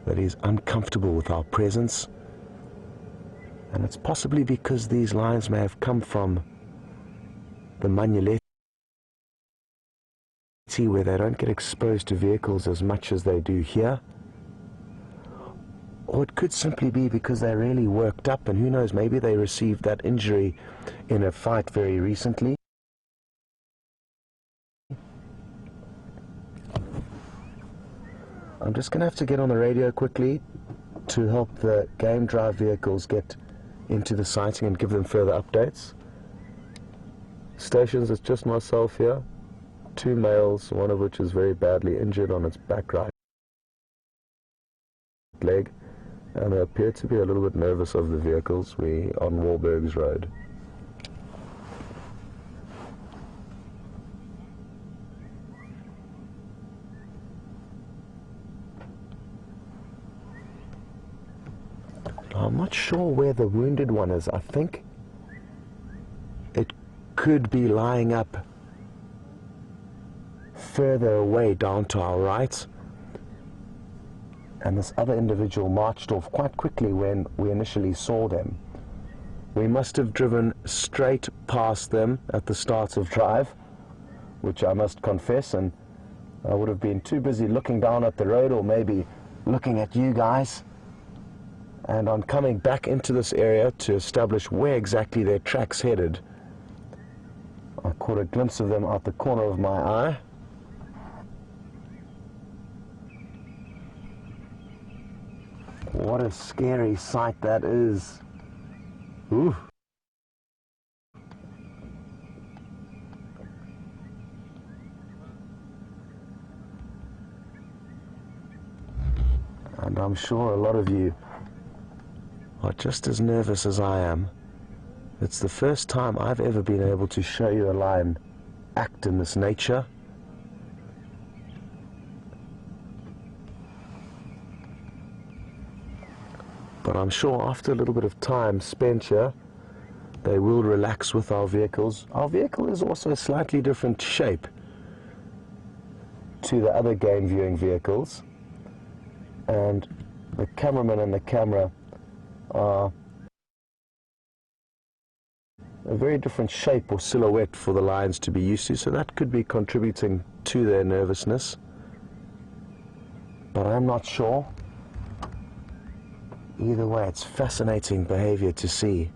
that he's uncomfortable with our presence. And it's possibly because these lions may have come from the Manyeleti, where they don't get exposed to vehicles as much as they do here. Or it could simply be because they're really worked up, and who knows, maybe they received that injury in a fight very recently. I'm just going to have to get on the radio quickly to help the game drive vehicles get into the sighting and give them further updates. Stations, it's just myself here. 2 males, one of which is very badly injured on its back right leg, and they appear to be a little bit nervous of the vehicles. We're on Wahlberg's Road. I'm not sure where the wounded one is. I think it could be lying up further away down to our right, and this other individual marched off quite quickly when we initially saw them. We must have driven straight past them at the start of drive, which I must confess, and I would have been too busy looking down at the road, or maybe looking at you guys. And on coming back into this area to establish where exactly their tracks headed, I caught a glimpse of them out the corner of my eye. What a scary sight that is. Ooh. And I'm sure a lot of you are just as nervous as I am. It's the first time I've ever been able to show you a lion act in this nature. But I'm sure after a little bit of time spent here, they will relax with our vehicles. Our vehicle is also a slightly different shape to the other game viewing vehicles, and the cameraman and the camera are a very different shape or silhouette for the lions to be used to, so that could be contributing to their nervousness, but I'm not sure. Either way, it's fascinating behavior to see.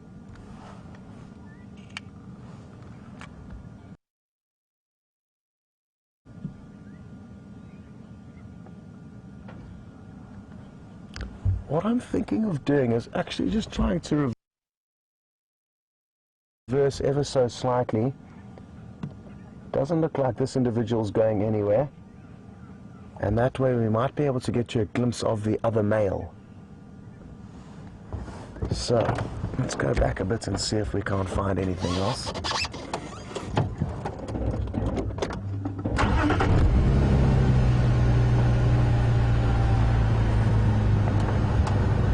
What I'm thinking of doing is actually just trying to reverse ever so slightly. Doesn't look like this individual's going anywhere, and that way we might be able to get you a glimpse of the other male. So let's go back a bit and see if we can't find anything else.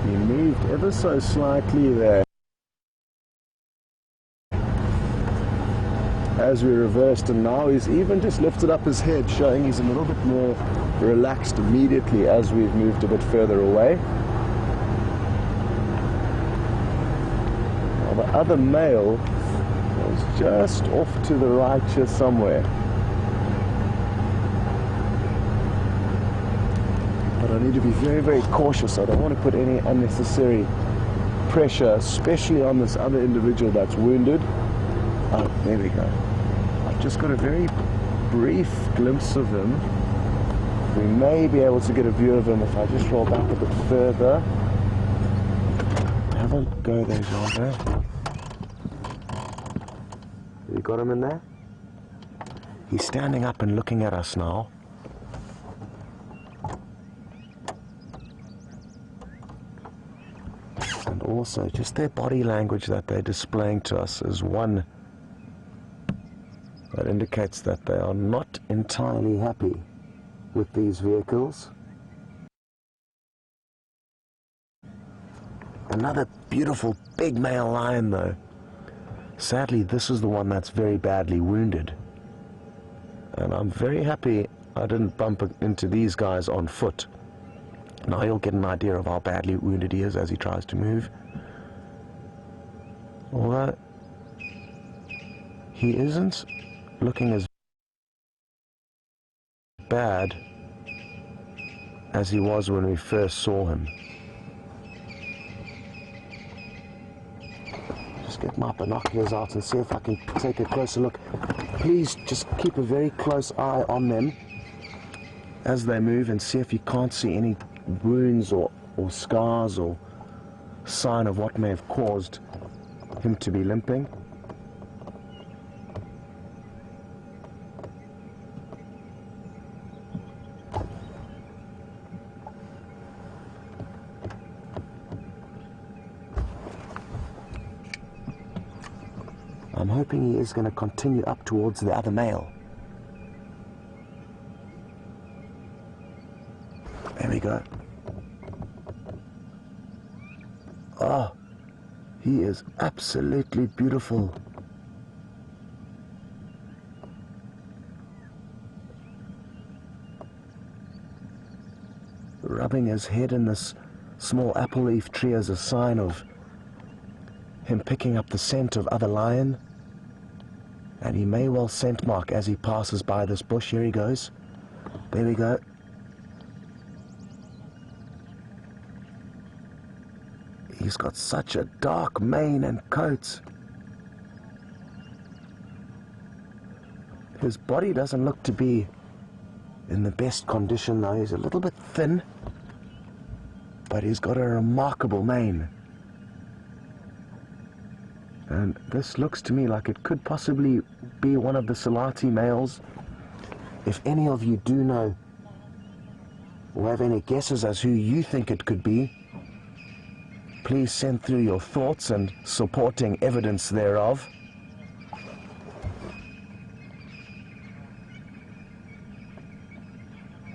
He moved ever so slightly there as we reversed, and now he's even just lifted up his head, showing he's a little bit more relaxed immediately as we've moved a bit further away. Now the other male was just off to the right here somewhere. But I need to be very, very cautious. I don't want to put any unnecessary pressure, especially on this other individual that's wounded. Oh, there we go. I've just got a very brief glimpse of him. We may be able to get a view of him if I just roll back a bit further. Have a go there, Jean. You got him in there? He's standing up and looking at us now. And also, just their body language that they're displaying to us is one That indicates that they are not entirely happy with these vehicles. Another beautiful big male lion though. Sadly, this is the one that's very badly wounded. And I'm very happy I didn't bump into these guys on foot. Now you'll get an idea of how badly wounded he is as he tries to move. Although he isn't looking as bad as he was when we first saw him. Just get my binoculars out and see if I can take a closer look. Please just keep a very close eye on them as they move and see if you can't see any wounds or scars or sign of what may have caused him to be limping. I'm hoping he is going to continue up towards the other male. There we go. Oh, he is absolutely beautiful. Rubbing his head in this small apple leaf tree as a sign of him picking up the scent of other lion. And he may well scent mark as he passes by this bush. Here he goes. There we go. He's got such a dark mane and coat. His body doesn't look to be in the best condition though. He's a little bit thin, but he's got a remarkable mane. And this looks to me like it could possibly be one of the Selati males. If any of you do know or have any guesses as who you think it could be, please send through your thoughts and supporting evidence thereof.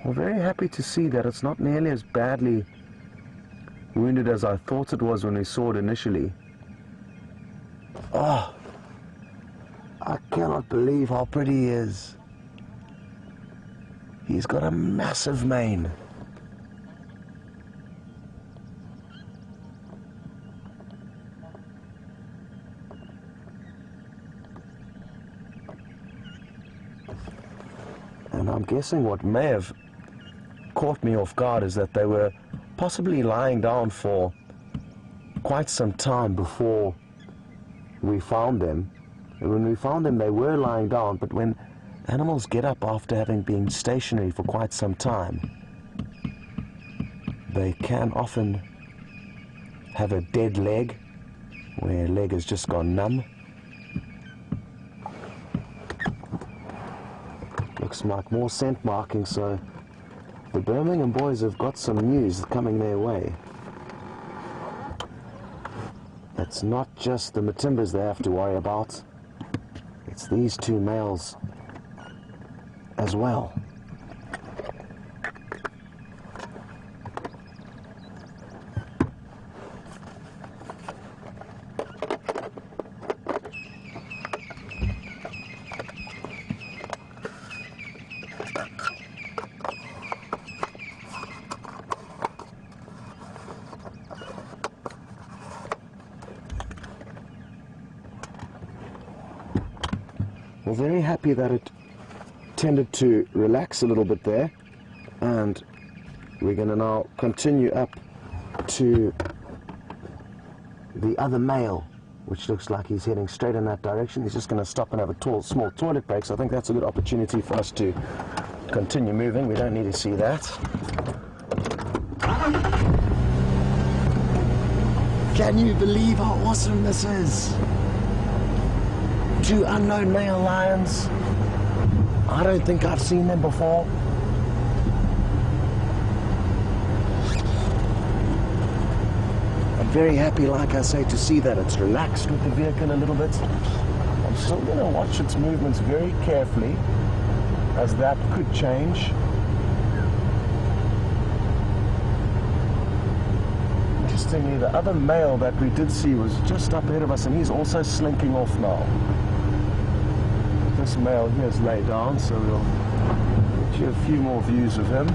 We're very happy to see that it's not nearly as badly wounded as I thought it was when we saw it initially. Oh, I cannot believe how pretty he is. He's got a massive mane. And I'm guessing what may have caught me off guard is that they were possibly lying down for quite some time before we found them. And when we found them, they were lying down, but when animals get up after having been stationary for quite some time, they can often have a dead leg, where a leg has just gone numb. Looks like more scent marking, so the Birmingham boys have got some news coming their way. It's not just the Matimbas they have to worry about, it's these two males as well. We're very happy that it tended to relax a little bit there, and we're going to now continue up to the other male, which looks like he's heading straight in that direction. He's just going to stop and have a small toilet break, so I think that's a good opportunity for us to continue moving. We don't need to see that. Can you believe how awesome this is? Two unknown male lions. I don't think I've seen them before. I'm very happy, like I say, to see that it's relaxed with the vehicle a little bit. I'm So we're going to watch its movements very carefully, as that could change. Interestingly, the other male that we did see was just up ahead of us, and he's also slinking off now. This male here is laid down, so we'll get you a few more views of him.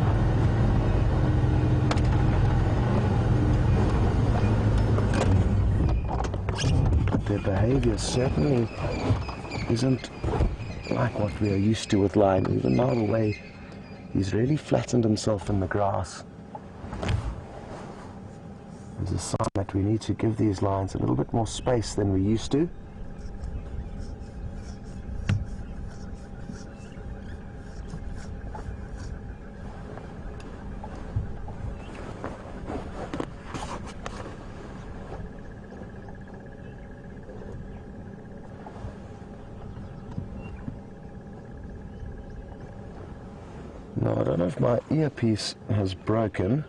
But their behavior certainly isn't like what we are used to with lion. Even now, the way he's really flattened himself in the grass is a sign that we need to give these lions a little bit more space than we used to. Now, I don't know if my earpiece has broken,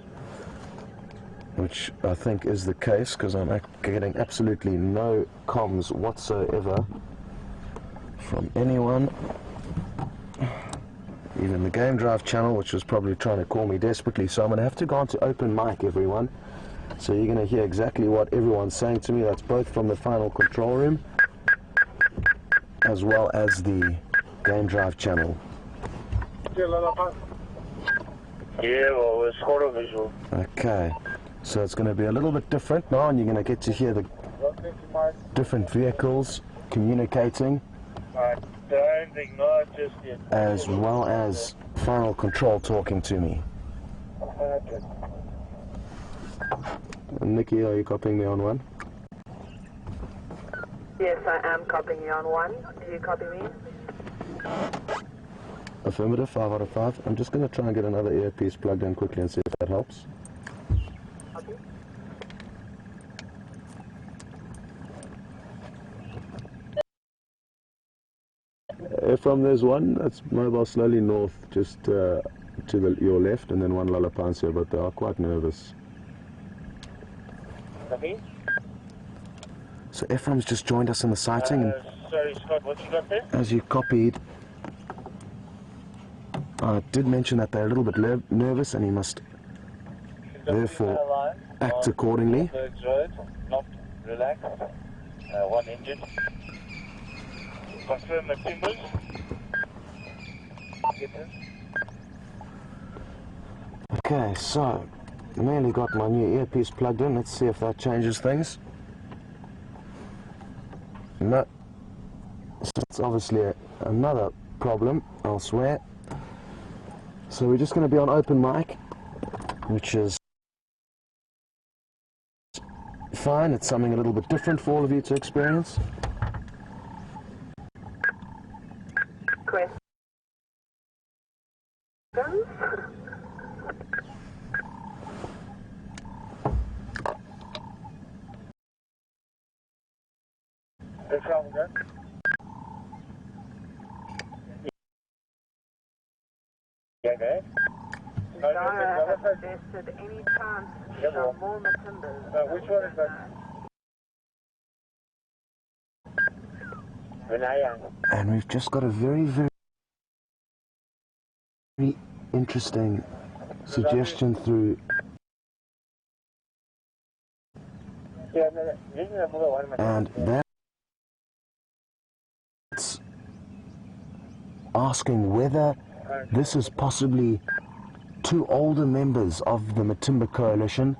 which I think is the case, because I'm getting absolutely no comms whatsoever from anyone. Even the Game Drive channel, which was probably trying to call me desperately. So I'm going to have to go on to open mic, everyone. So you're going to hear exactly what everyone's saying to me. That's both from the final control room as well as the Game Drive channel. Okay, so it's going to be a little bit different now, and you're going to get to hear the different vehicles communicating, as well as final control talking to me. Nikki, are you copying me on one? Yes, I am copying you on one. Do you copy me? Affirmative, 5 out of 5. I'm just going to try and get another earpiece plugged in quickly and see if that helps. Copy. From there's one that's mobile slowly north, just to your left, and then one Lalapansia, but they are quite nervous. Copy. So Ephraim's just joined us in the sighting, and Sorry, Scott, what you got there? as you copied, I did mention that they're a little bit nervous, and he must therefore act accordingly. Road, not relaxed. One engine. Confirm the timbers. Okay, so nearly got my new earpiece plugged in. Let's see if that changes things. No, so it's obviously another problem elsewhere. So we're just going to be on open mic, which is fine. It's something a little bit different for all of you to experience. Questions? Okay. Dara has suggested any chance to show more Matimbas. Which one is that? And we've just got a very, very interesting suggestion through, and that's asking whether this is possibly two older members of the Matimba Coalition,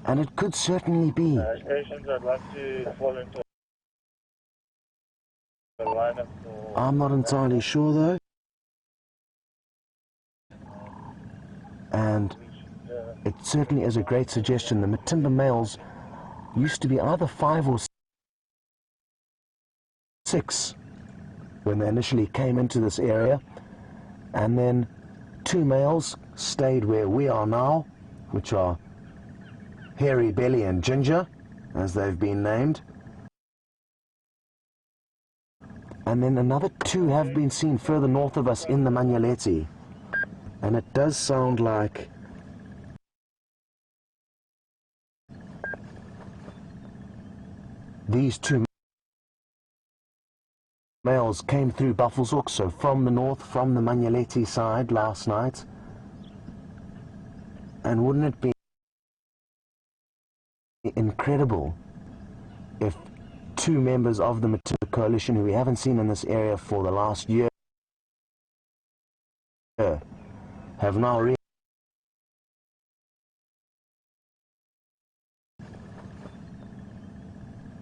and it could certainly be. Stations I'd like to fall into the lineup for... I'm not entirely sure though, and it certainly is a great suggestion. The Matimba males used to be either 5 or 6 when they initially came into this area, and then 2 males stayed where we are now, which are Hairy Belly and Ginger, as they've been named. And then another 2 have been seen further north of us in the Manyaleti. And it does sound like these 2 males came through Buffelshoek, so from the north, from the Selati side last night. And wouldn't it be incredible if two members of the Madiba coalition who we haven't seen in this area for the last year have now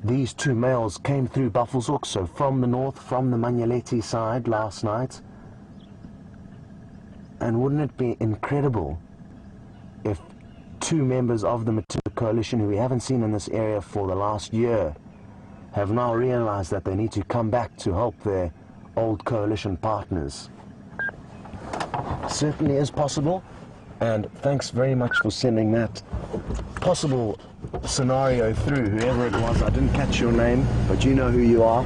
These two males came through Buffelshoek, so from the north, from the Selati side last night. And wouldn't it be incredible if two members of the Madiba coalition who we haven't seen in this area for the last year have now realized that they need to come back to help their old coalition partners? Certainly is possible, and thanks very much for sending that possible scenario through, whoever it was. I didn't catch your name, but you know who you are.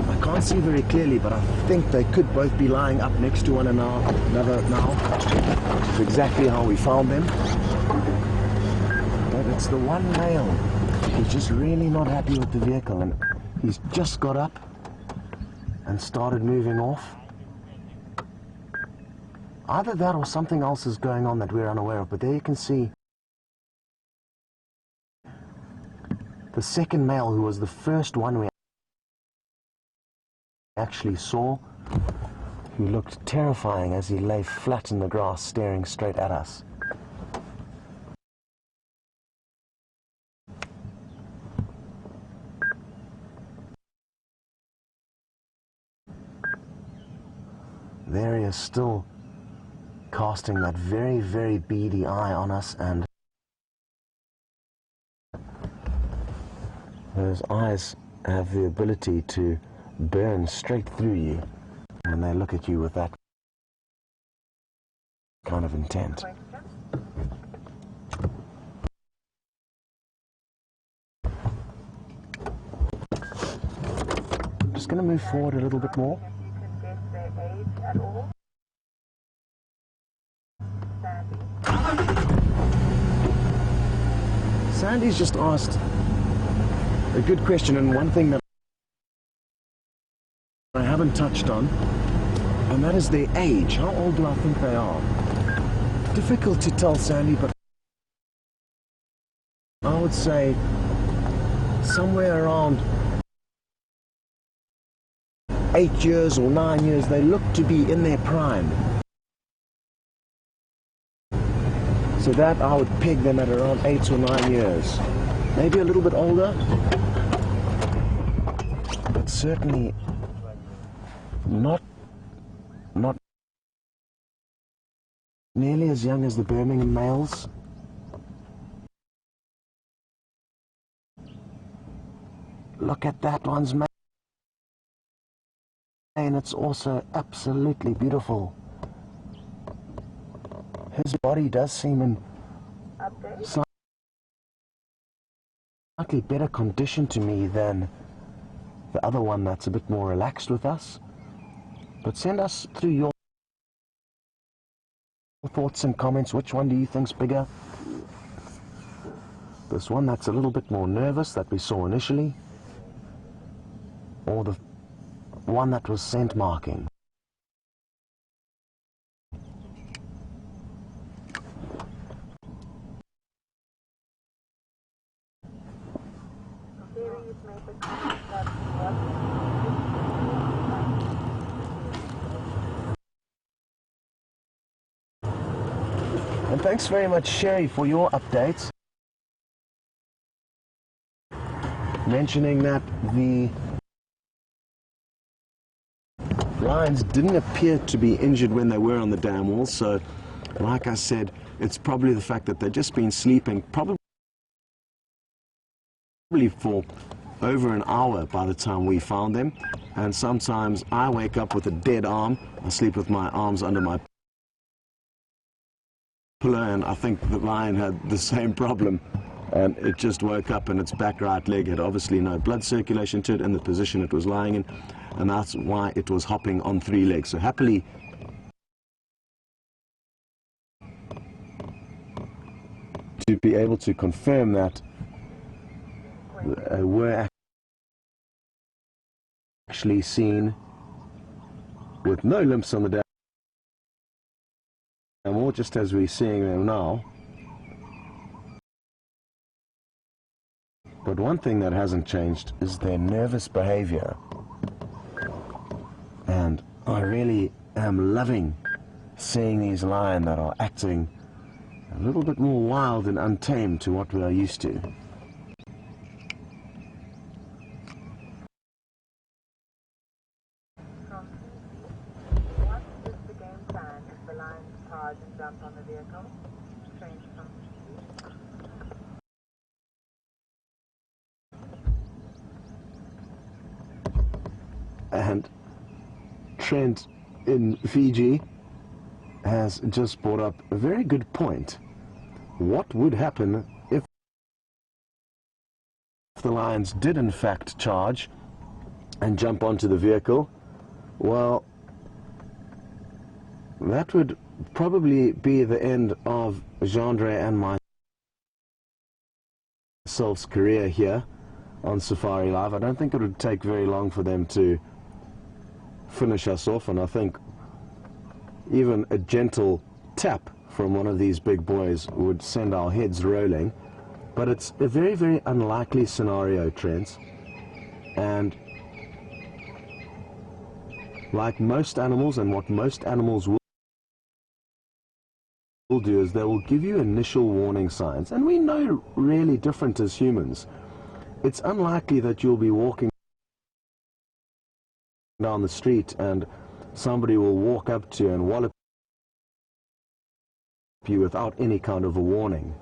I can't see very clearly, but I think they could both be lying up next to one another now. It's exactly how we found them. But it's the one male who's just really not happy with the vehicle, and he's just got up and started moving off. Either that or something else is going on that we're unaware of, but there you can see the second male, who was the first one we actually saw, who looked terrifying as he lay flat in the grass staring straight at us. There he is, still casting that very, very beady eye on us, and those eyes have the ability to burn straight through you when they look at you with that kind of intent. Just going to move forward a little bit more. Sandy's just asked a good question, and one thing that I haven't touched on, and that is their age. How old do I think they are? Difficult to tell, Sandy, but I would say somewhere around 8 years or 9 years. They look to be in their prime. So that I would peg them at around 8 or 9 years. Maybe a little bit older, but certainly not nearly as young as the Birmingham males. Look at that one's mane, and it's also absolutely beautiful. His body does seem in slightly better condition to me than the other one that's a bit more relaxed with us. But send us through your thoughts and comments. Which one do you think's bigger? This one that's a little bit more nervous that we saw initially, or the one that was scent marking? And thanks very much, Sherry, for your updates, mentioning that the lions didn't appear to be injured when they were on the dam wall. So like I said, it's probably the fact that they've just been sleeping probably for over an hour by the time we found them. And sometimes I wake up with a dead arm. I sleep with my arms under my pillow, and I think the lion had the same problem and it just woke up, and its back right leg had obviously no blood circulation to it in the position it was lying in, and that's why it was hopping on 3 legs. So happily, to be able to confirm that were actually seen with no limps on the animal, just as we're seeing them now. But one thing that hasn't changed is their nervous behavior, and I really am loving seeing these lions that are acting a little bit more wild and untamed to what we are used to. What is the game plan if the lions charge and jump on the vehicle? Train from And Trent in Fiji has just brought up a very good point. What would happen if the lions did in fact charge and jump onto the vehicle? Well, that would probably be the end of Jandre and myself's career here on Safari Live. I don't think it would take very long for them to finish us off, and I think even a gentle tap from one of these big boys would send our heads rolling. But it's a very, very unlikely scenario, Trent, and like most animals, and what most animals will do is they will give you initial warning signs, and we know really different as humans. It's unlikely that you'll be walking down the street and somebody will walk up to you and wallop you without any kind of a warning.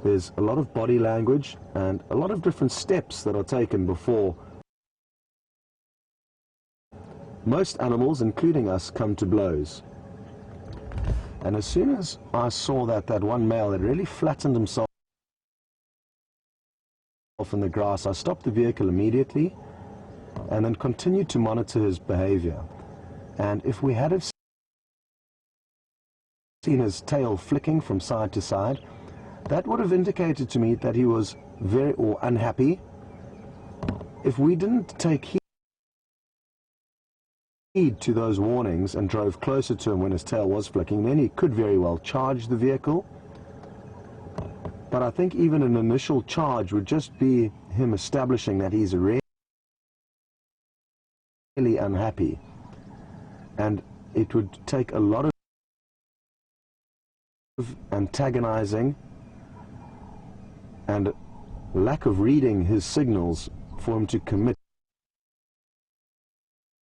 There's a lot of body language and a lot of different steps that are taken before most animals, including us, come to blows. And as soon as I saw that one male had really flattened himself in the grass, I stopped the vehicle immediately and then continued to monitor his behavior. And if we had have seen his tail flicking from side to side, that would have indicated to me that he was very unhappy. If we didn't take heed to those warnings and drove closer to him when his tail was flicking, then he could very well charge the vehicle. But I think even an initial charge would just be him establishing that he's really unhappy, and it would take a lot of antagonizing and lack of reading his signals for him to commit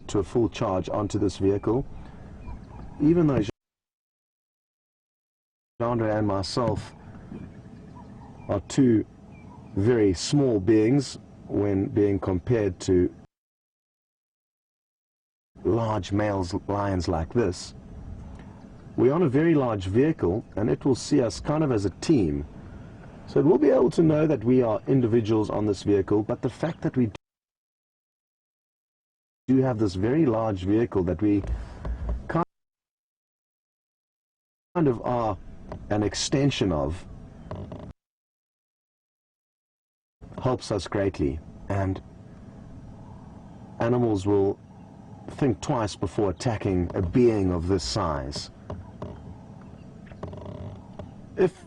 to a full charge onto this vehicle. Even though Jandre and myself are two very small beings when being compared to large lions like this, we're on a very large vehicle, and it will see us kind of as a team. So it will be able to know that we are individuals on this vehicle, but the fact that we do have this very large vehicle that we kind of are an extension of helps us greatly, and animals will think twice before attacking a being of this size. If,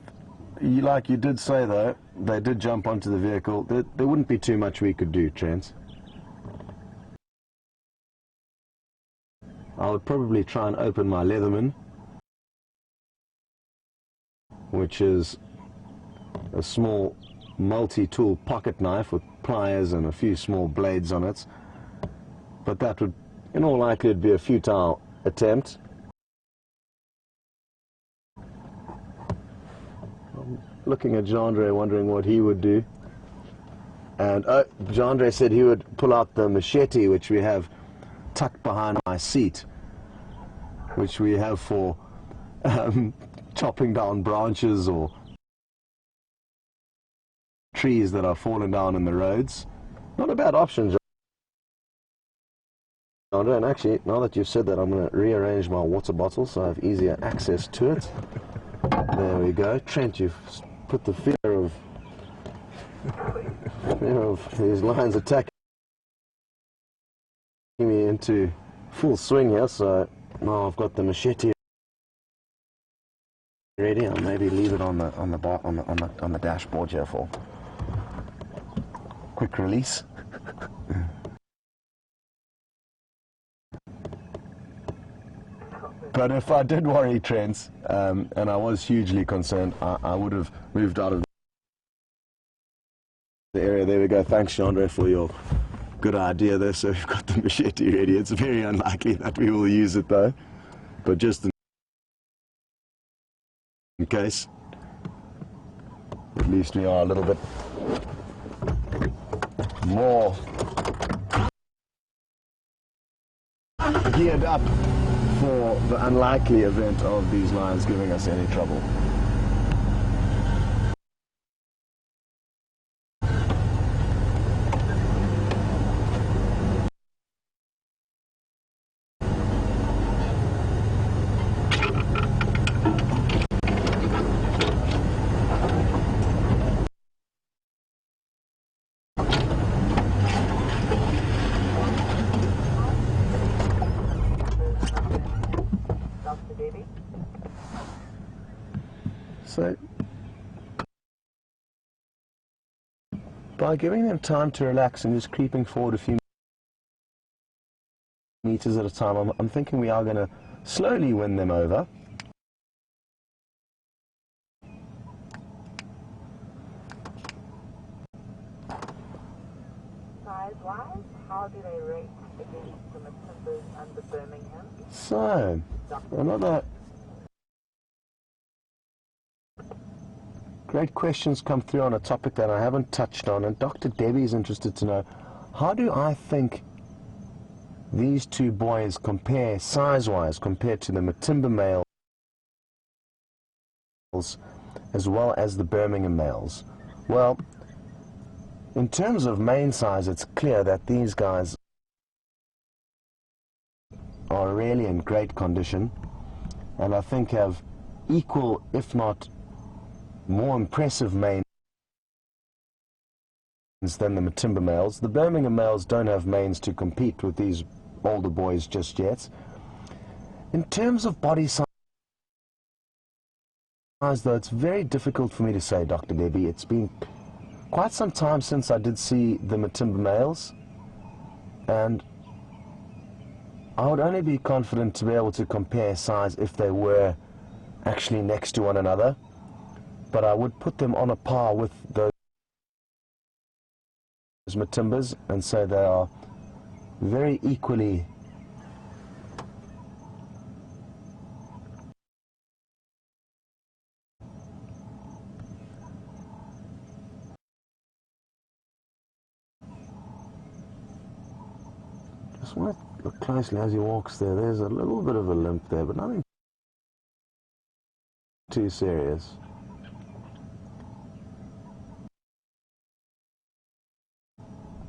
like you did say though, they did jump onto the vehicle, there wouldn't be too much we could do, Trent. I would probably try and open my Leatherman, which is a small multi-tool pocket knife with pliers and a few small blades on it, but that would in all likelihood be a futile attempt. I'm looking at Jandre, wondering what he would do, and Jandre said he would pull out the machete which we have tucked behind my seat, which we have for chopping down branches or trees that are falling down in the roads. Not a bad option, Andre, and actually, now that you've said that, I'm going to rearrange my water bottle so I have easier access to it. There we go. Trent, you've put the fear of these lions attacking me into full swing here, so now I've got the machete ready. I'll maybe leave it on the dashboard here for quick release. But if I did worry, Trent, and I was hugely concerned, I would have moved out of the area. There we go. Thanks, Andre, for your good idea there. So we've got the machete ready. It's very unlikely that we will use it, though. But just in case, at least we are a little bit more geared up for the unlikely event of these lions giving us any trouble. So, by giving them time to relax and just creeping forward a few meters at a time, I'm thinking we are going to slowly win them over. Size-wise, how do they rate against the Matimbas and the Birmingham? So, another great questions come through on a topic that I haven't touched on, and Dr. Debbie is interested to know, how do I think these two boys compare size-wise compared to the Matimba males as well as the Birmingham males? Well, in terms of mane size, it's clear that these guys are really in great condition, and I think have equal, if not more impressive manes than the Matimba males. The Birmingham males don't have manes to compete with these older boys just yet. In terms of body size, though, it's very difficult for me to say, Dr. Debbie. It's been quite some time since I did see the Matimba males, and I would only be confident to be able to compare size if they were actually next to one another. But I would put them on a par with those Matimbas and say they are very equally just want to look closely as he walks there. There's a little bit of a limp there, but nothing too serious.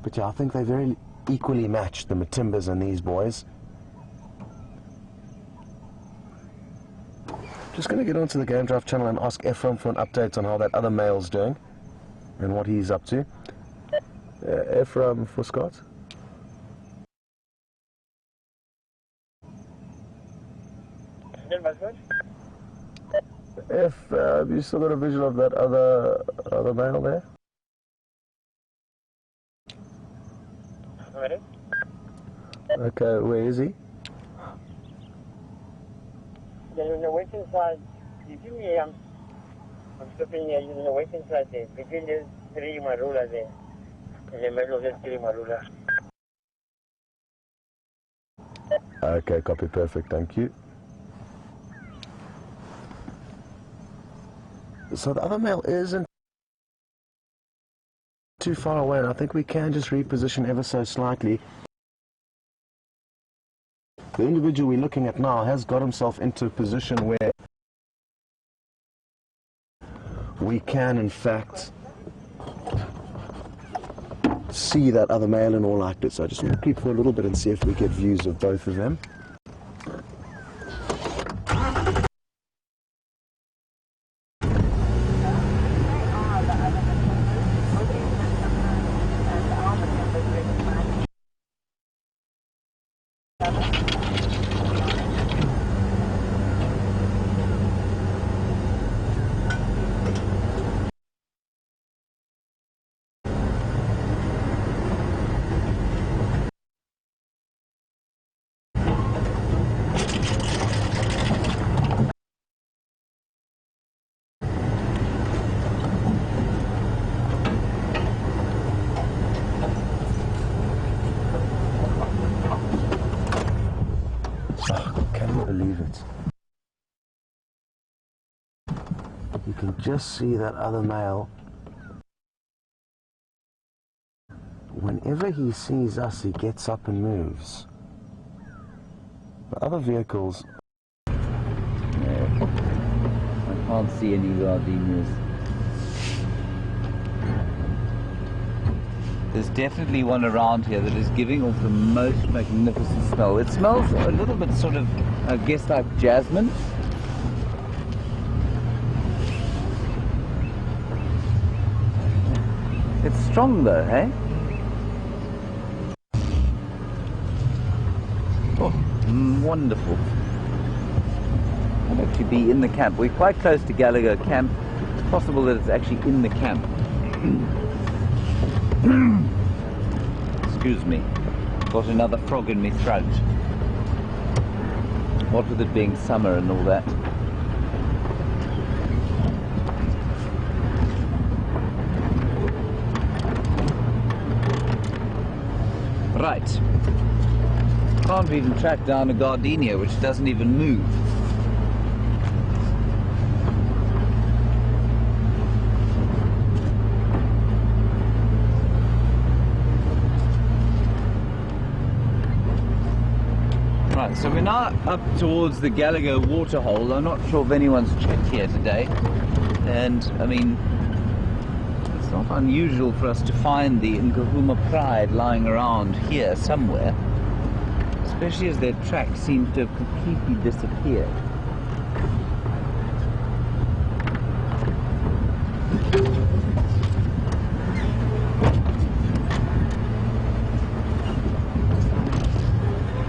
But yeah, I think they very equally match the Matimbas and these boys. Just going to get onto the Game Draft channel and ask Ephraim for an update on how that other male's doing and what he's up to. Ephraim for Scott. If you still got a visual of that other male there? Okay, where is he? They're on the western side. You see me, I'm stopping here on the western side there, between the three marula there, in the middle of the three marula. Okay, copy, perfect, thank you. So the other male isn't too far away, and I think we can just reposition ever so slightly. The individual we're looking at now has got himself into a position where we can, in fact, see that other male and all like this. So I just want to creep for a little bit and see if we get views of both of them. Believe it. You can just see that other male. Whenever he sees us, he gets up and moves. The other vehicles... No, I can't see any gardenias. There's definitely one around here that is giving off the most magnificent smell. It smells a little bit sort of, I guess, like jasmine. It's strong though, hey? Oh, wonderful. I'll actually be in the camp. We're quite close to Gallagher camp. It's possible that it's actually in the camp. Excuse me, got another frog in my throat. What with it being summer and all that. Right. Can't even track down a gardenia which doesn't even move. So we're now up towards the Gallagher waterhole. I'm not sure if anyone's checked here today, and I mean, it's not unusual for us to find the Nkahuma pride lying around here somewhere, especially as their tracks seem to have completely disappeared.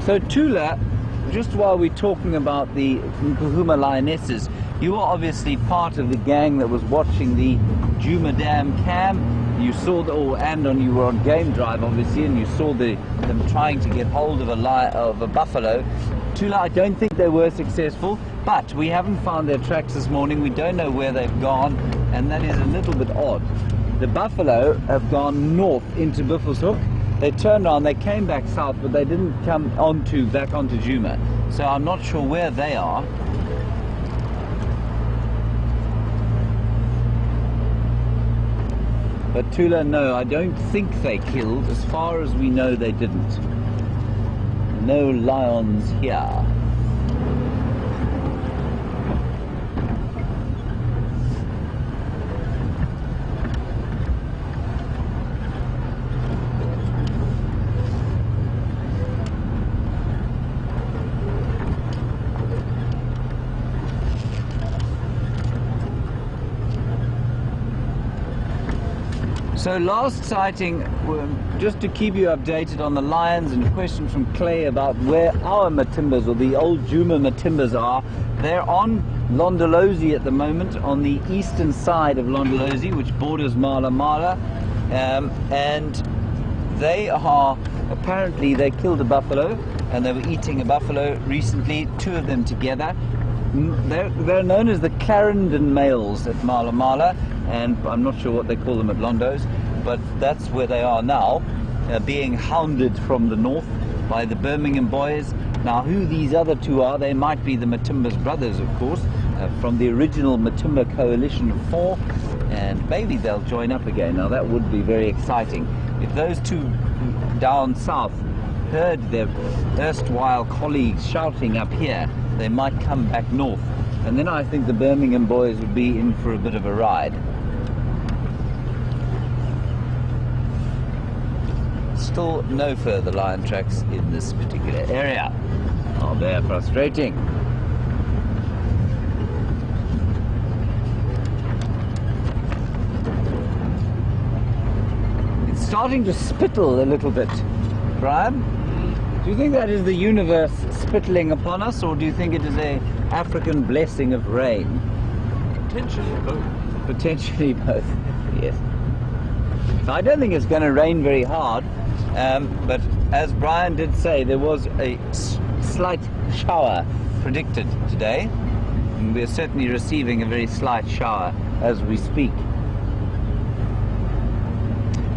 So Tula, just while we're talking about the Nkahuma lionesses, you were obviously part of the gang that was watching the Djuma Dam cam. You saw you were on game drive obviously, and you saw them trying to get hold of a buffalo. Tula, I don't think they were successful, but we haven't found their tracks this morning. We don't know where they've gone, and that is a little bit odd. The buffalo have gone north into Buffelshoek. They turned around, they came back south, but they didn't come back onto Djuma. So I'm not sure where they are. But Tula, no, I don't think they killed. As far as we know, they didn't. No lions here. So last sighting, just to keep you updated on the lions, and a question from Clay about where our Matimbas, or the old Djuma Matimbas, are. They're on Londolozi at the moment, on the eastern side of Londolozi, which borders Mala Mala, and they are, apparently they killed a buffalo, and they were eating a buffalo recently, two of them together. They're known as the Clarendon males at Mala Mala, and I'm not sure what they call them at Londo's, but that's where they are now, being hounded from the north by the Birmingham boys. Now, who these other two are, they might be the Matimba's brothers, of course, from the original Matimba Coalition of 4, and maybe they'll join up again. Now, that would be very exciting. If those two down south heard their erstwhile colleagues shouting up here, they might come back north, and then I think the Birmingham boys would be in for a bit of a ride. still no further lion tracks in this particular area. Oh, they're frustrating. It's starting to spittle a little bit. Brian, do you think that is the universe spittling upon us, or do you think it is an African blessing of rain? Potentially both. Potentially both, yes. I don't think it's going to rain very hard, but as Brian did say, there was a slight shower predicted today, and we're certainly receiving a very slight shower as we speak.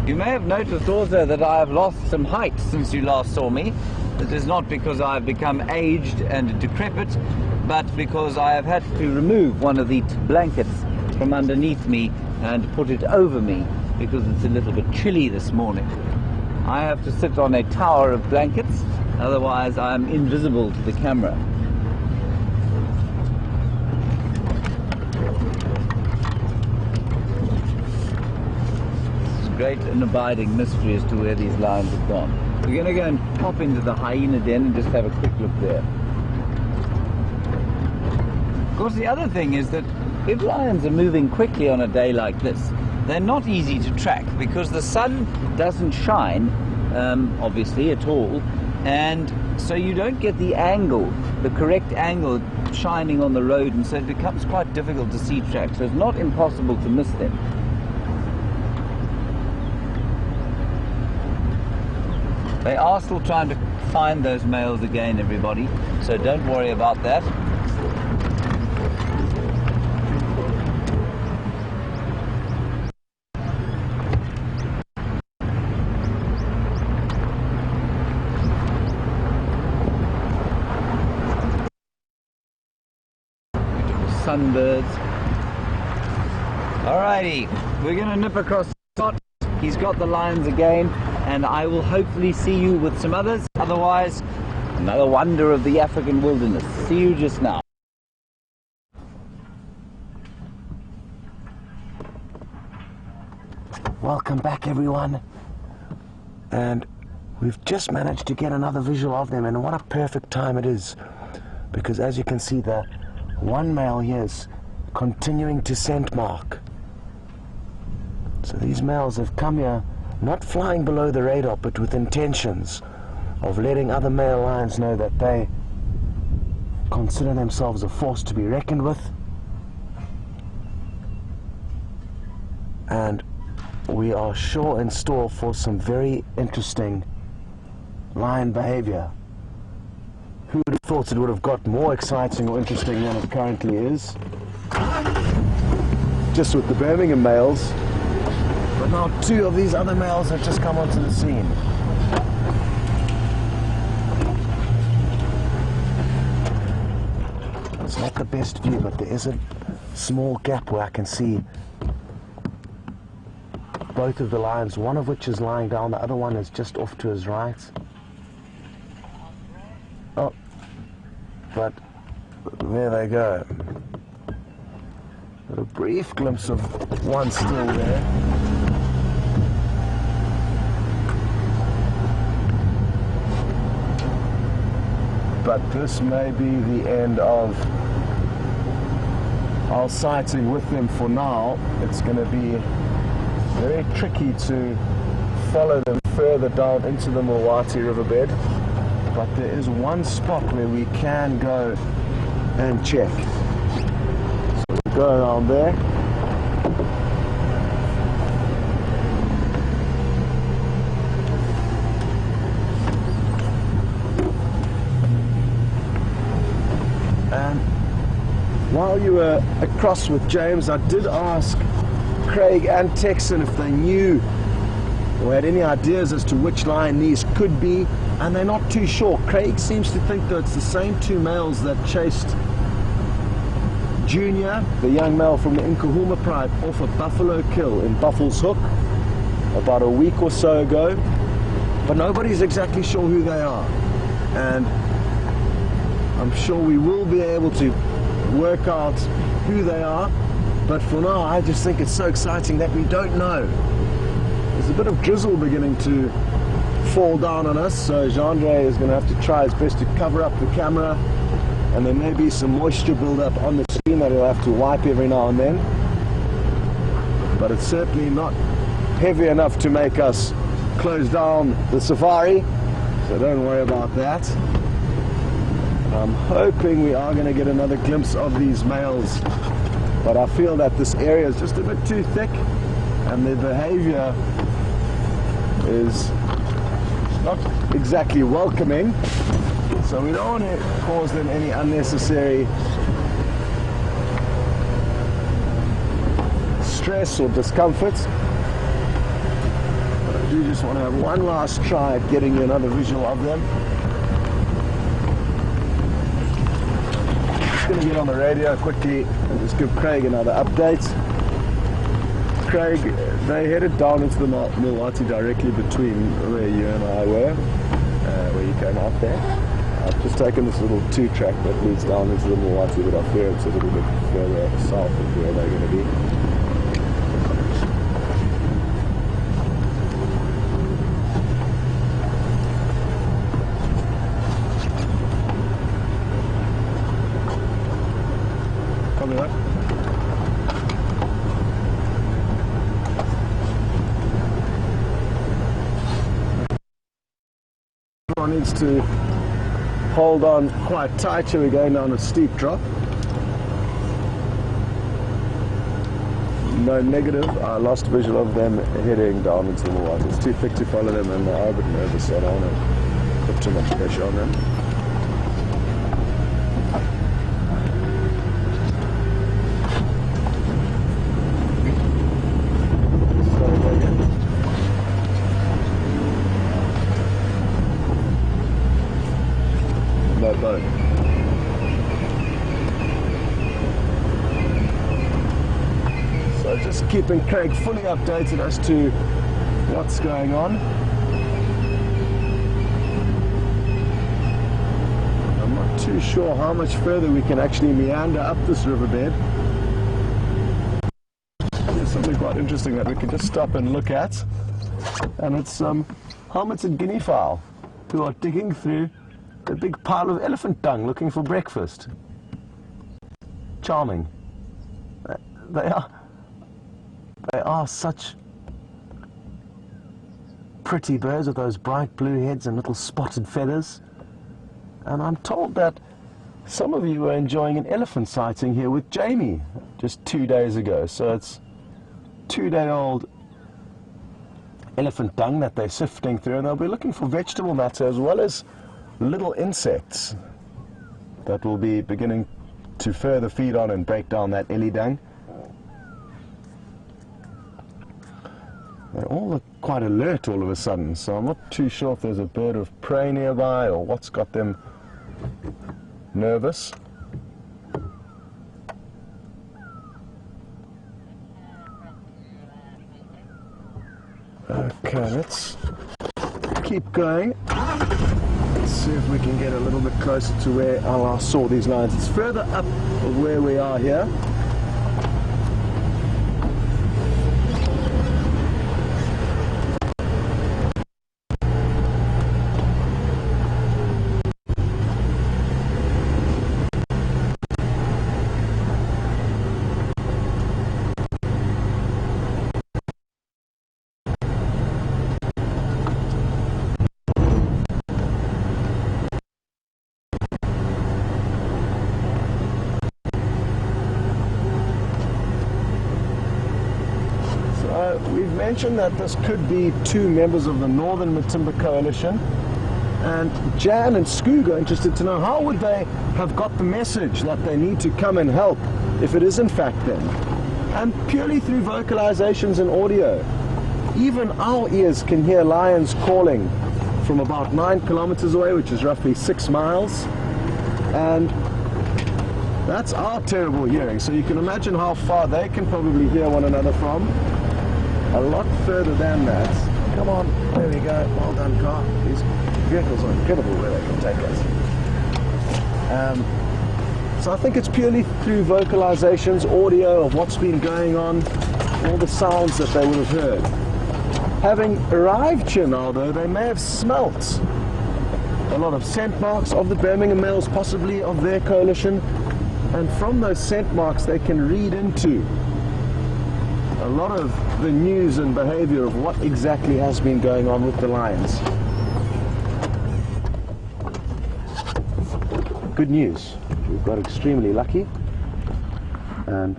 You may have noticed also that I have lost some height since you last saw me. This is not because I have become aged and decrepit, but because I have had to remove one of the blankets from underneath me and put it over me because it's a little bit chilly this morning. I have to sit on a tower of blankets, otherwise I am invisible to the camera. It's a great and abiding mystery as to where these lions have gone. We're going to go and pop into the hyena den and just have a quick look there. Of course, the other thing is that if lions are moving quickly on a day like this, they're not easy to track because the sun doesn't shine, obviously, at all, and so you don't get the angle, the correct angle shining on the road, and so it becomes quite difficult to see tracks. So it's not impossible to miss them. They are still trying to find those males again, everybody, so don't worry about that. Sunbirds. Alrighty, we're going to nip across the spot. He's got the lions again, and I will hopefully see you with some others. Otherwise, another wonder of the African wilderness. See you just now. Welcome back, everyone. And we've just managed to get another visual of them, and what a perfect time it is, because as you can see, the one male here is continuing to scent mark. So these males have come here, not flying below the radar, but with intentions of letting other male lions know that they consider themselves a force to be reckoned with. And we are sure in store for some very interesting lion behavior. Who would have thought it would have got more exciting or interesting than it currently is? Just with the Birmingham males. But now two of these other males have just come onto the scene. It's not the best view, but there is a small gap where I can see both of the lions, one of which is lying down, the other one is just off to his right. Oh, but there they go. Got a brief glimpse of one still there. But this may be the end of our sighting with them for now. It's going to be very tricky to follow them further down into the Selati riverbed, but there is one spot where we can go and check. So we'll go around there. And while you were across with James, I did ask Craig and Texan if they knew or had any ideas as to which lion these could be, and they're not too sure. Craig seems to think that it's the same two males that chased Junior, the young male from the Nkahuma pride, off a buffalo kill in Buffalo's Hook about a week or so ago, but nobody's exactly sure who they are, and I'm sure we will be able to work out who they are. But for now, I just think it's so exciting that we don't know. There's a bit of drizzle beginning to fall down on us, so Jean-Andre is going to have to try his best to cover up the camera, and there may be some moisture build-up on the screen that he'll have to wipe every now and then, but it's certainly not heavy enough to make us close down the safari, so don't worry about that. I'm hoping we are going to get another glimpse of these males, but I feel that this area is just a bit too thick and their behavior is not exactly welcoming, so we don't want to cause them any unnecessary stress or discomfort. But I do just want to have one last try at getting you another visual of them. Just going to get on the radio quickly and just give Craig another update. Craig, they headed down into the Selati directly between where you and I were, where you came out there. I've just taken this little 2-track that leads down into the Selati, but I fear it's a little bit further south of where they're going to be. Copy that. Everyone needs to hold on quite tight here. We're going down a steep drop. No negative. I lost visual of them heading down into the water. It's too thick to follow them and they are a bit nervous, so I don't want to put too much pressure on them. No boat. So just keeping Craig fully updated as to what's going on. I'm not too sure how much further we can actually meander up this riverbed. There's something quite interesting that we can just stop and look at, and it's helmeted guinea fowl who are digging through a big pile of elephant dung looking for breakfast. Charming. They are such pretty birds with those bright blue heads and little spotted feathers. And I'm told that some of you were enjoying an elephant sighting here with Jamie just 2 days ago. So it's 2-day-old elephant dung that they're sifting through, and they'll be looking for vegetable matter as well as little insects that will be beginning to further feed on and break down that ellie dung. They all look quite alert all of a sudden, so I'm not too sure if there's a bird of prey nearby or what's got them nervous. Okay, let's keep going. Let's see if we can get a little bit closer to where I last saw these lines. It's further up of where we are here. We've mentioned that this could be 2 members of the Northern Matimba Coalition, and Jan and Skoog are interested to know how would they have got the message that they need to come and help if it is in fact them. And purely through vocalizations and audio. Even our ears can hear lions calling from about 9 kilometers away, which is roughly 6 miles, and that's our terrible hearing. So you can imagine how far they can probably hear one another from. A lot further than that. Come on, there we go. Well done, car. These vehicles are incredible where they can take us. So I think it's purely through vocalizations, audio of what's been going on, all the sounds that they would have heard. having arrived here now, though, they may have smelt a lot of scent marks of the Birmingham males, possibly of their coalition, and from those scent marks they can read into a lot of the news and behavior of what exactly has been going on with the lions. Good news, we've got extremely lucky and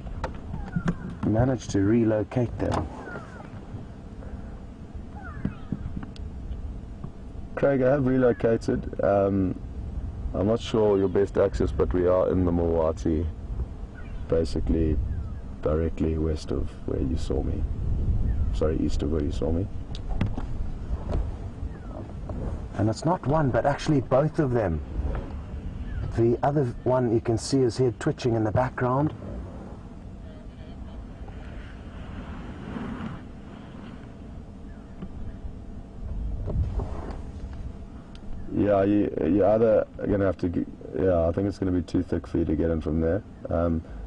managed to relocate them. Craig, I have relocated. I'm not sure your best access, but we are in the Milwaukee, basically directly west of where you saw me. Sorry, east of where you saw me. And it's not one, but actually both of them. The other one you can see his head twitching in the background. Yeah, you're either going to have to, I think it's going to be too thick for you to get in from there.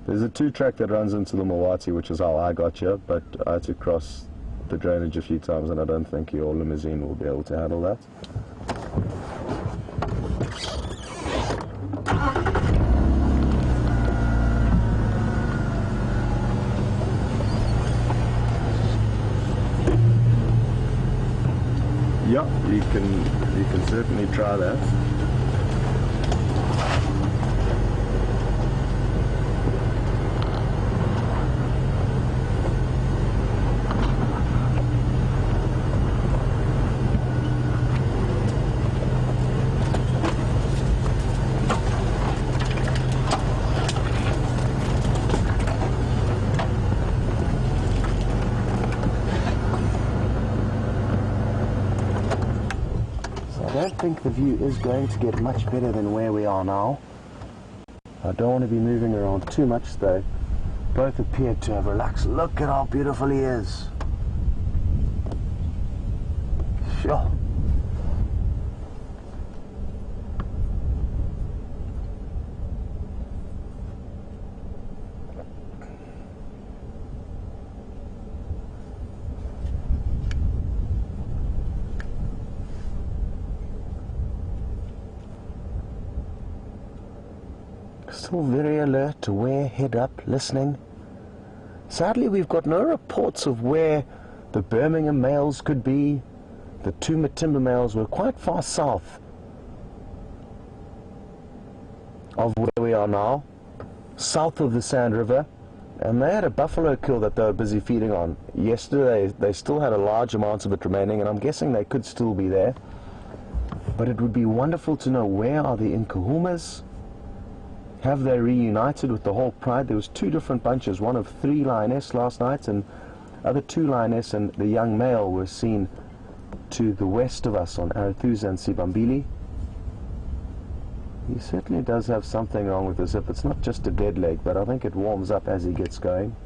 There's a 2-track that runs into the Milwaukee, which is how I got here, but I had to cross the drainage a few times, and I don't think your limousine will be able to handle that. Yeah, you can certainly try that. I don't think the view is going to get much better than where we are now. I don't want to be moving around too much though. Both appear to have relaxed. Look at how beautiful he is. Sure. Still very alert, aware, head up, listening. Sadly, we've got no reports of where the Birmingham males could be. The 2 Madiba males were quite far south of where we are now, south of the Sand River, and they had a buffalo kill that they were busy feeding on. Yesterday, they still had a large amount of it remaining, and I'm guessing they could still be there. But it would be wonderful to know, where are the Nkuhumas? Have they reunited with the whole pride? There was 2 different bunches, one of 3 lioness last night, and other 2 lioness and the young male were seen to the west of us on Arathusa and Sibambili. He certainly does have something wrong with his hip. It's not just a dead leg, but I think it warms up as he gets going.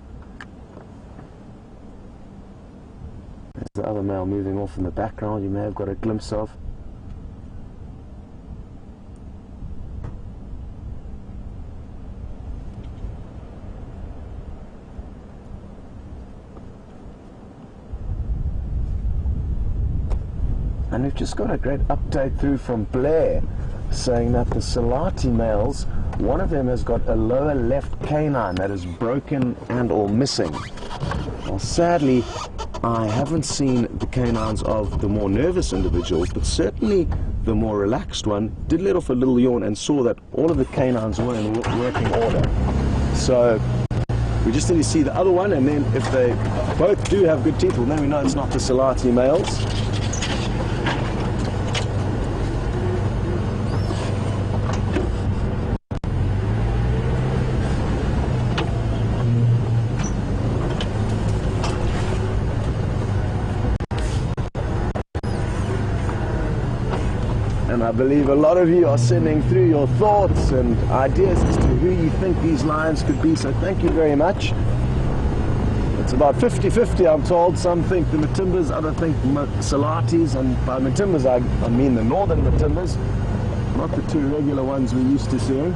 There's the other male moving off in the background, you may have got a glimpse of. And we've just got a great update through from Blair saying that the Selati males, one of them has got a lower left canine that is broken and or missing. Well, sadly, I haven't seen the canines of the more nervous individuals, but certainly the more relaxed one did let off a little yawn and saw that all of the canines were in working order. So we just need to see the other one, and then if they both do have good teeth, well, then we know it's not the Selati males. And I believe a lot of you are sending through your thoughts and ideas as to who you think these lions could be, so thank you very much. It's about 50-50, I'm told. Some think the Madimbas, others think Selatis, and by Madimbas I mean the northern Madimbas, not the 2 regular ones we're used to seeing.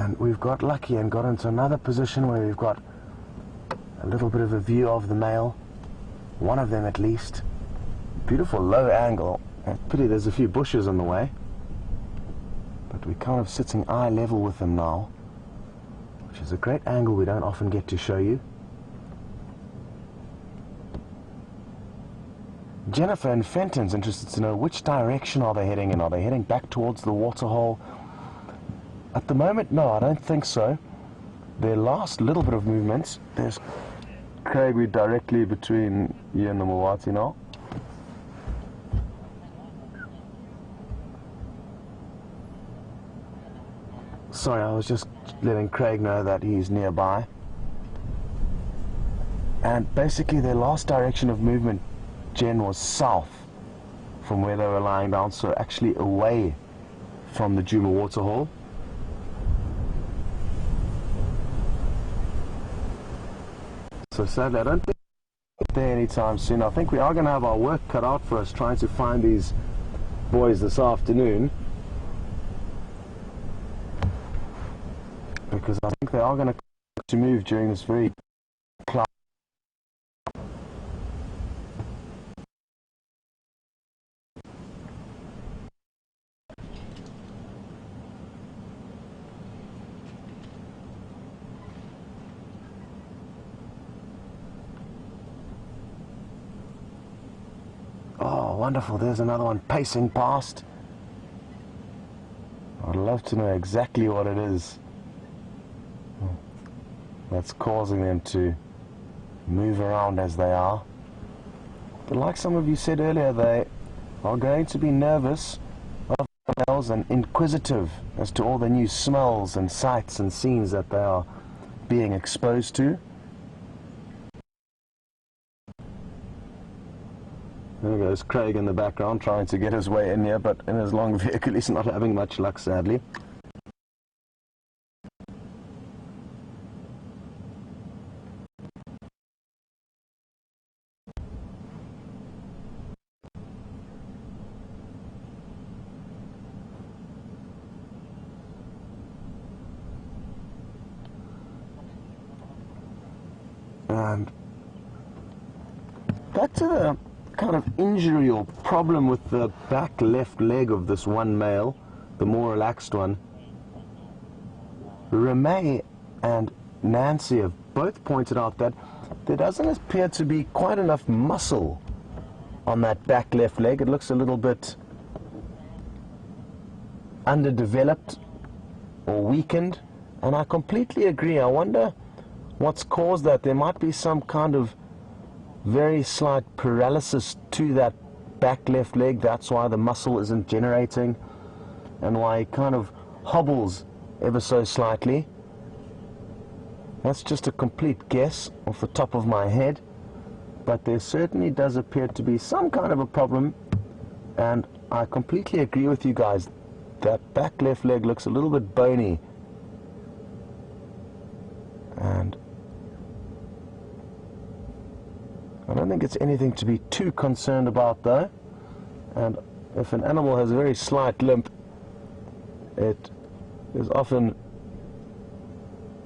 And we've got lucky and got into another position where we've got a little bit of a view of the male, one of them at least. Beautiful low angle. Pity there's a few bushes in the way, but we're kind of sitting eye level with them now, which is a great angle we don't often get to show you. Jennifer and Fenton's interested to know which direction are they heading in. Are they heading back towards the waterhole? At the moment, no, I don't think so. Their last little bit of movement, there's Craig, we're directly between you and the Mawati now. Sorry, I was just letting Craig know that he's nearby. And basically their last direction of movement, Jen, was south from where they were lying down, so actually away from the Djuma waterhole. So sadly, I don't think we'll get there anytime soon. I think we are going to have our work cut out for us trying to find these boys this afternoon, because I think they are going to move during this very cloud. Oh, wonderful. There's another one pacing past. I'd love to know exactly what it is that's causing them to move around as they are. But like some of you said earlier, they are going to be nervous of themselves and inquisitive as to all the new smells and sights and scenes that they are being exposed to. There goes Craig in the background trying to get his way in here, but in his long vehicle he's not having much luck, sadly. And back to the kind of injury or problem with the back left leg of this one male, the more relaxed one. Remay and Nancy have both pointed out that there doesn't appear to be quite enough muscle on that back left leg. It looks a little bit underdeveloped or weakened, and I completely agree. I wonder what's caused that. There might be some kind of very slight paralysis to that back left leg. That's why the muscle isn't generating and why it kind of hobbles ever so slightly. That's just a complete guess off the top of my head, but there certainly does appear to be some kind of a problem, and I completely agree with you guys. That back left leg looks a little bit bony, and I don't think it's anything to be too concerned about though. And if an animal has a very slight limp, it is often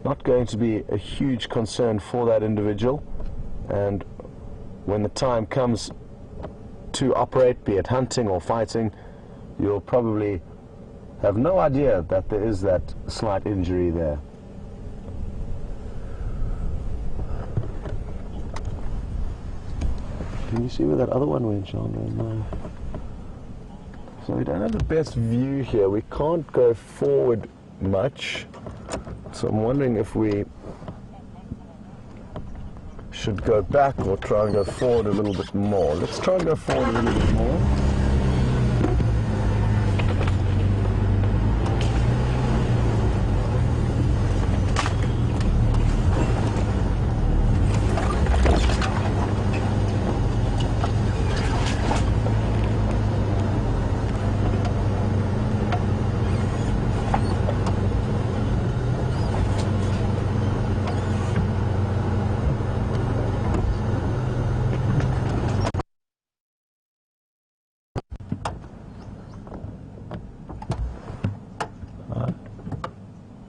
not going to be a huge concern for that individual. And when the time comes to operate, be it hunting or fighting, you'll probably have no idea that there is that slight injury there. Can you see where that other one went, Chandra? No. So we don't have the best view here. We can't go forward much. So I'm wondering if we should go back or try and go forward a little bit more. Let's try and go forward a little bit more.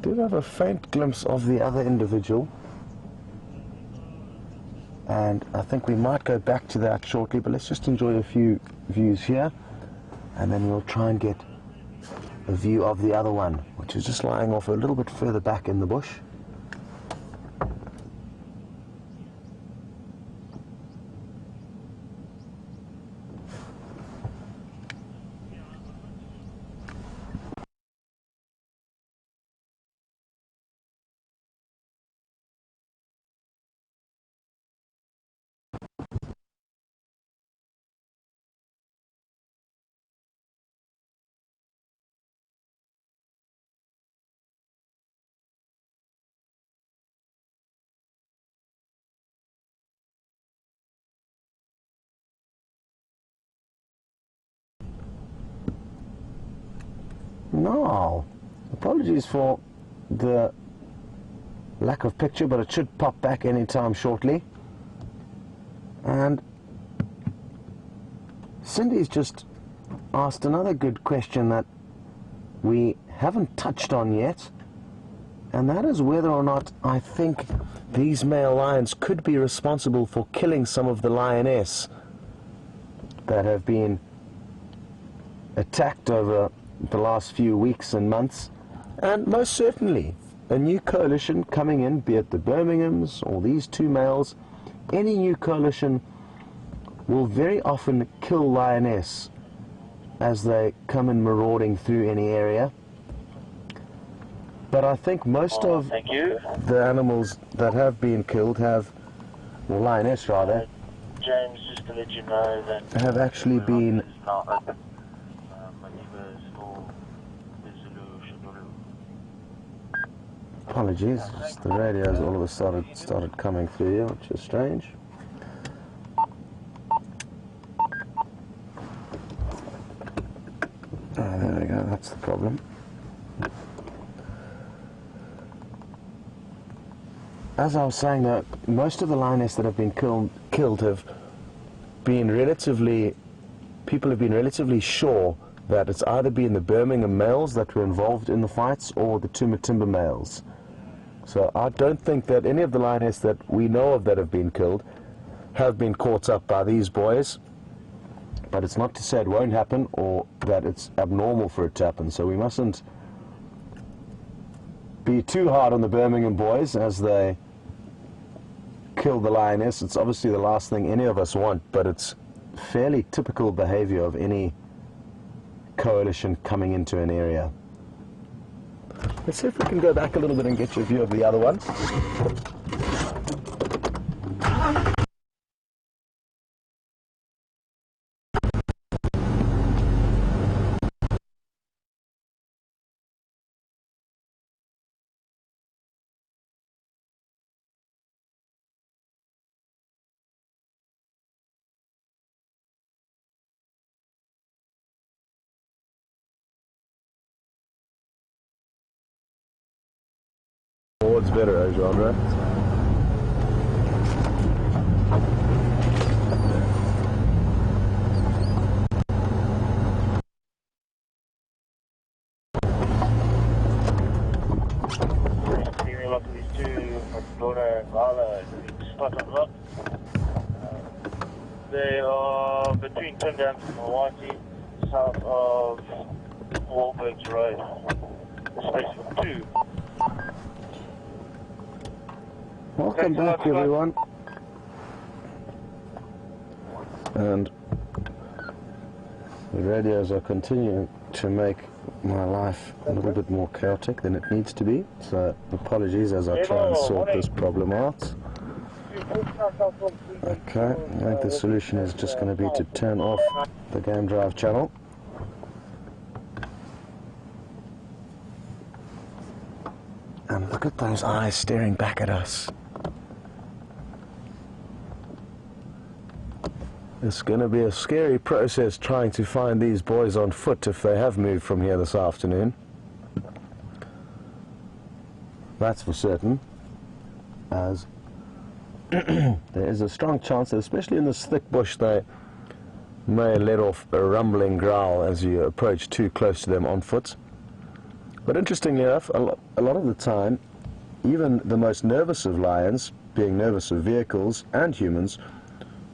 do have a faint glimpse of the other individual, and I think we might go back to that shortly, but let's just enjoy a few views here, and then we'll try and get a view of the other one, which is just lying off a little bit further back in the bush. No, apologies for the lack of picture, but it should pop back anytime shortly. And Cindy's just asked another good question that we haven't touched on yet, and that is whether or not I think these male lions could be responsible for killing some of the lioness that have been attacked over the last few weeks and months. And most certainly a new coalition coming in, be it the Birminghams or these two males, any new coalition will very often kill lioness as they come in marauding through any area. But I think most of the animals that have been killed have, well, lioness rather, James, just to let you know that have actually been Madiba is for apologies, the radios all of a sudden started coming through here, which is strange. Ah, there we go, that's the problem. As I was saying, most of the lioness that have been killed have been people have been relatively sure that it's either been the Birmingham males that were involved in the fights or the two Matimba males. So I don't think that any of the lioness that we know of that have been killed have been caught up by these boys. But it's not to say it won't happen or that it's abnormal for it to happen. So we mustn't be too hard on the Birmingham boys as they kill the lioness. It's obviously the last thing any of us want, but it's fairly typical behavior of any coalition coming into an area. Let's see if we can go back a little bit and get you a view of the other one. Oh, it's better, eh, genre? a lot of these two, Dora and Vala, spot on rock. They are between Tundam and Milwaukee, south of Wahlberg's Road. Space for two. Welcome back, everyone. And the radios are continuing to make my life a little bit more chaotic than it needs to be. So apologies as I try and sort this problem out. Okay, I think the solution is just going to be to turn off the game drive channel. And look at those eyes staring back at us. It's going to be a scary process trying to find these boys on foot if they have moved from here this afternoon. That's for certain, as there is a strong chance that, especially in this thick bush, they may let off a rumbling growl as you approach too close to them on foot. But interestingly enough, a lot of the time, even the most nervous of lions, being nervous of vehicles and humans,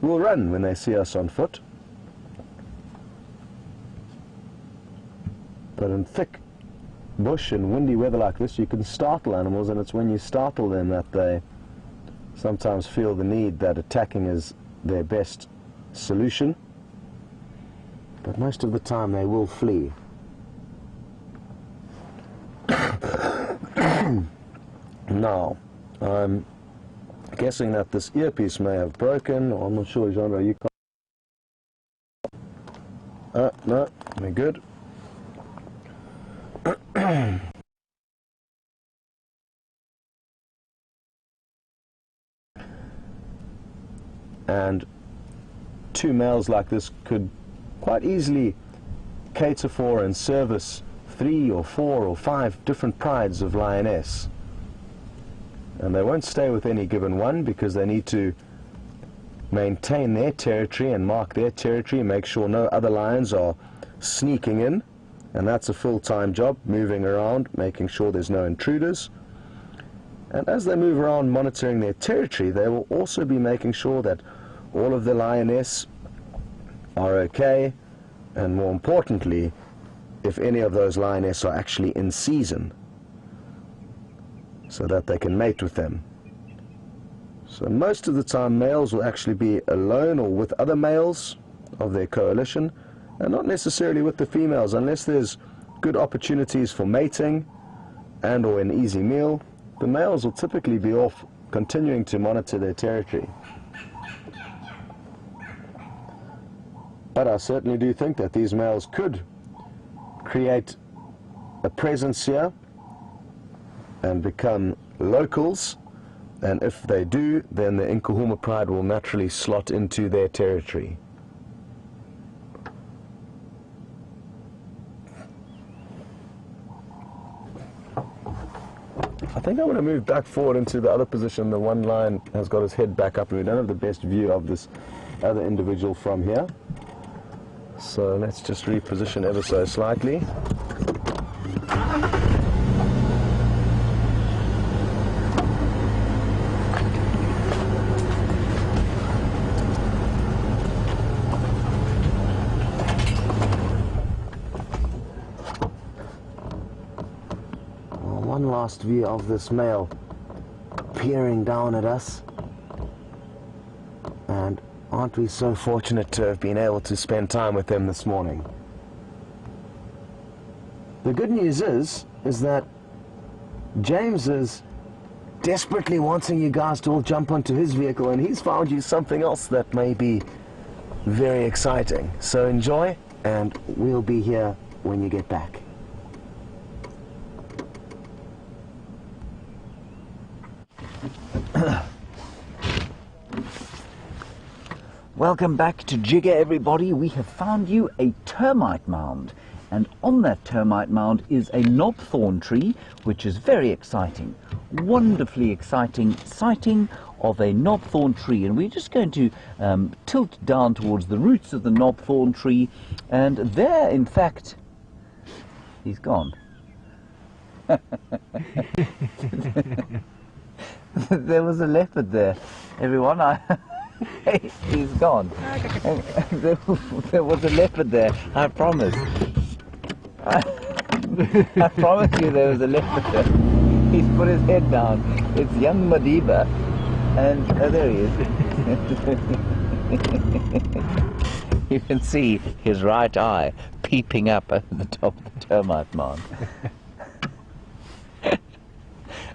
will run when they see us on foot. But in thick bush and windy weather like this, you can startle animals, and it's when you startle them that they sometimes feel the need that attacking is their best solution. But most of the time they will flee. Now, I'm guessing that this earpiece may have broken, or I'm not sure, Jean, you can't... no, we're good. And two males like this could quite easily cater for and service 3 or 4 or 5 different prides of lioness. And they won't stay with any given one because they need to maintain their territory and mark their territory and make sure no other lions are sneaking in. And that's a full-time job, moving around, making sure there's no intruders. And as they move around monitoring their territory, they will also be making sure that all of the lioness are okay, and more importantly, if any of those lioness are actually in season, so that they can mate with them. So most of the time males will actually be alone or with other males of their coalition, and not necessarily with the females unless there's good opportunities for mating and or an easy meal. The males will typically be off continuing to monitor their territory. But I certainly do think that these males could create a presence here and become locals, and if they do, then the Nkuhuma pride will naturally slot into their territory. I think I want to move back forward into the other position. The one lion has got his head back up and we don't have the best view of this other individual from here. So let's just reposition ever so slightly. One last view of this male peering down at us, and aren't we so fortunate to have been able to spend time with them this morning. The good news is that James is desperately wanting you guys to all jump onto his vehicle, and he's found you something else that may be very exciting. So enjoy, and we'll be here when you get back. Welcome back to Jigger, everybody. We have found you a termite mound, and on that termite mound is a knobthorn tree, which is very exciting. Wonderfully exciting sighting of a knobthorn tree, and we're just going to tilt down towards the roots of the knobthorn tree, and there, in fact, he's gone. There was a leopard there, everyone. He's gone. There was a leopard there, I promise. I promise you there was a leopard there. He's put his head down. It's young Madiba. And there he is. You can see his right eye peeping up over the top of the termite mound.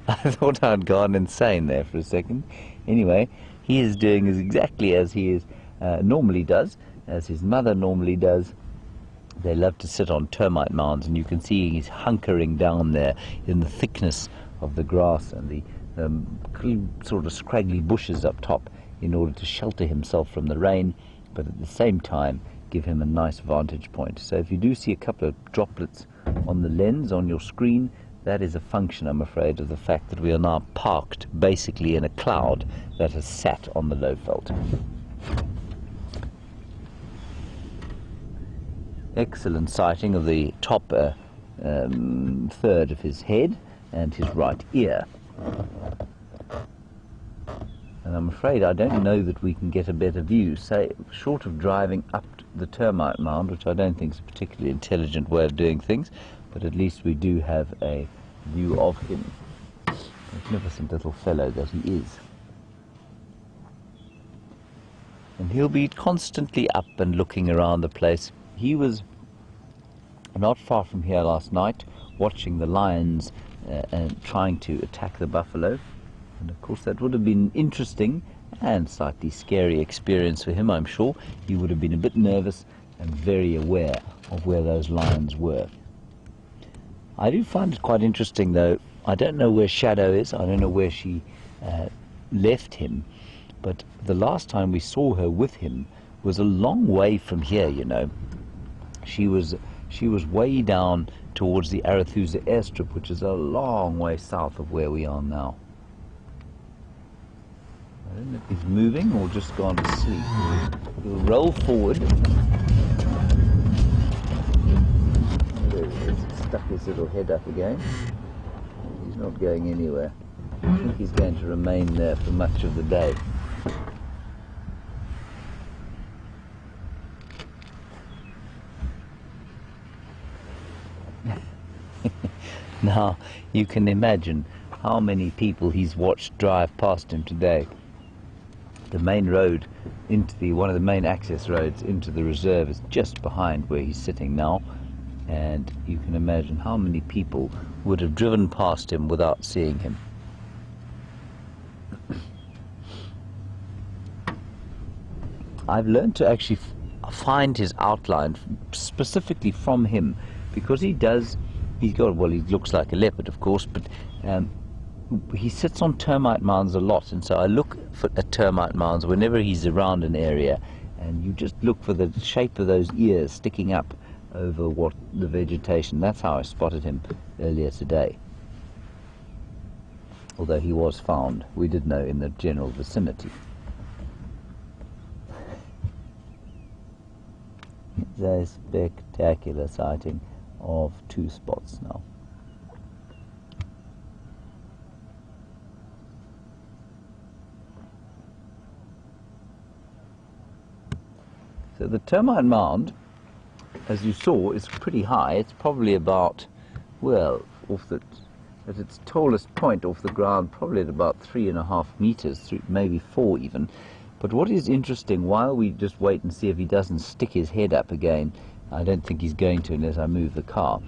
I thought I'd gone insane there for a second. Anyway, he is doing exactly as he normally does, as his mother normally does. They love to sit on termite mounds, and you can see he's hunkering down there in the thickness of the grass and the sort of scraggly bushes up top in order to shelter himself from the rain, but at the same time give him a nice vantage point. So if you do see a couple of droplets on the lens on your screen, that is a function, I'm afraid, of the fact that we are now parked basically in a cloud that has sat on the low veld. Excellent sighting of the top third of his head and his right ear. And I'm afraid I don't know that we can get a better view, say, short of driving up the termite mound, which I don't think is a particularly intelligent way of doing things, but at least we do have a view of him. Magnificent little fellow that he is. And he'll be constantly up and looking around the place. He was not far from here last night, watching the lions and trying to attack the buffalo. And of course that would have been an interesting and slightly scary experience for him, I'm sure. He would have been a bit nervous and very aware of where those lions were. I do find it quite interesting though. I don't know where Shadow is. I don't know where she left him. But the last time we saw her with him was a long way from here, you know. She was way down towards the Arathusa airstrip, which is a long way south of where we are now. I don't know if he's moving or just gone to sleep. He'll roll forward. There he is. Stuck his little head up again. He's not going anywhere. I think he's going to remain there for much of the day. Now, you can imagine how many people he's watched drive past him today. The main road into one of the main access roads into the reserve is just behind where he's sitting now, and you can imagine how many people would have driven past him without seeing him. I've learned to actually find his outline specifically from him, because he looks like a leopard, of course, but he sits on termite mounds a lot, and so I look at termite mounds whenever he's around an area, and you just look for the shape of those ears sticking up over the vegetation. That's how I spotted him earlier today. Although he was found, we did know, in the general vicinity. It's a spectacular sighting of 2 spots now. So the termite mound, as you saw, is pretty high. It's probably about, well, at its tallest point off the ground, probably at about 3.5 meters, maybe 4 even. But what is interesting, while we just wait and see if he doesn't stick his head up again, I don't think he's going to unless I move the car,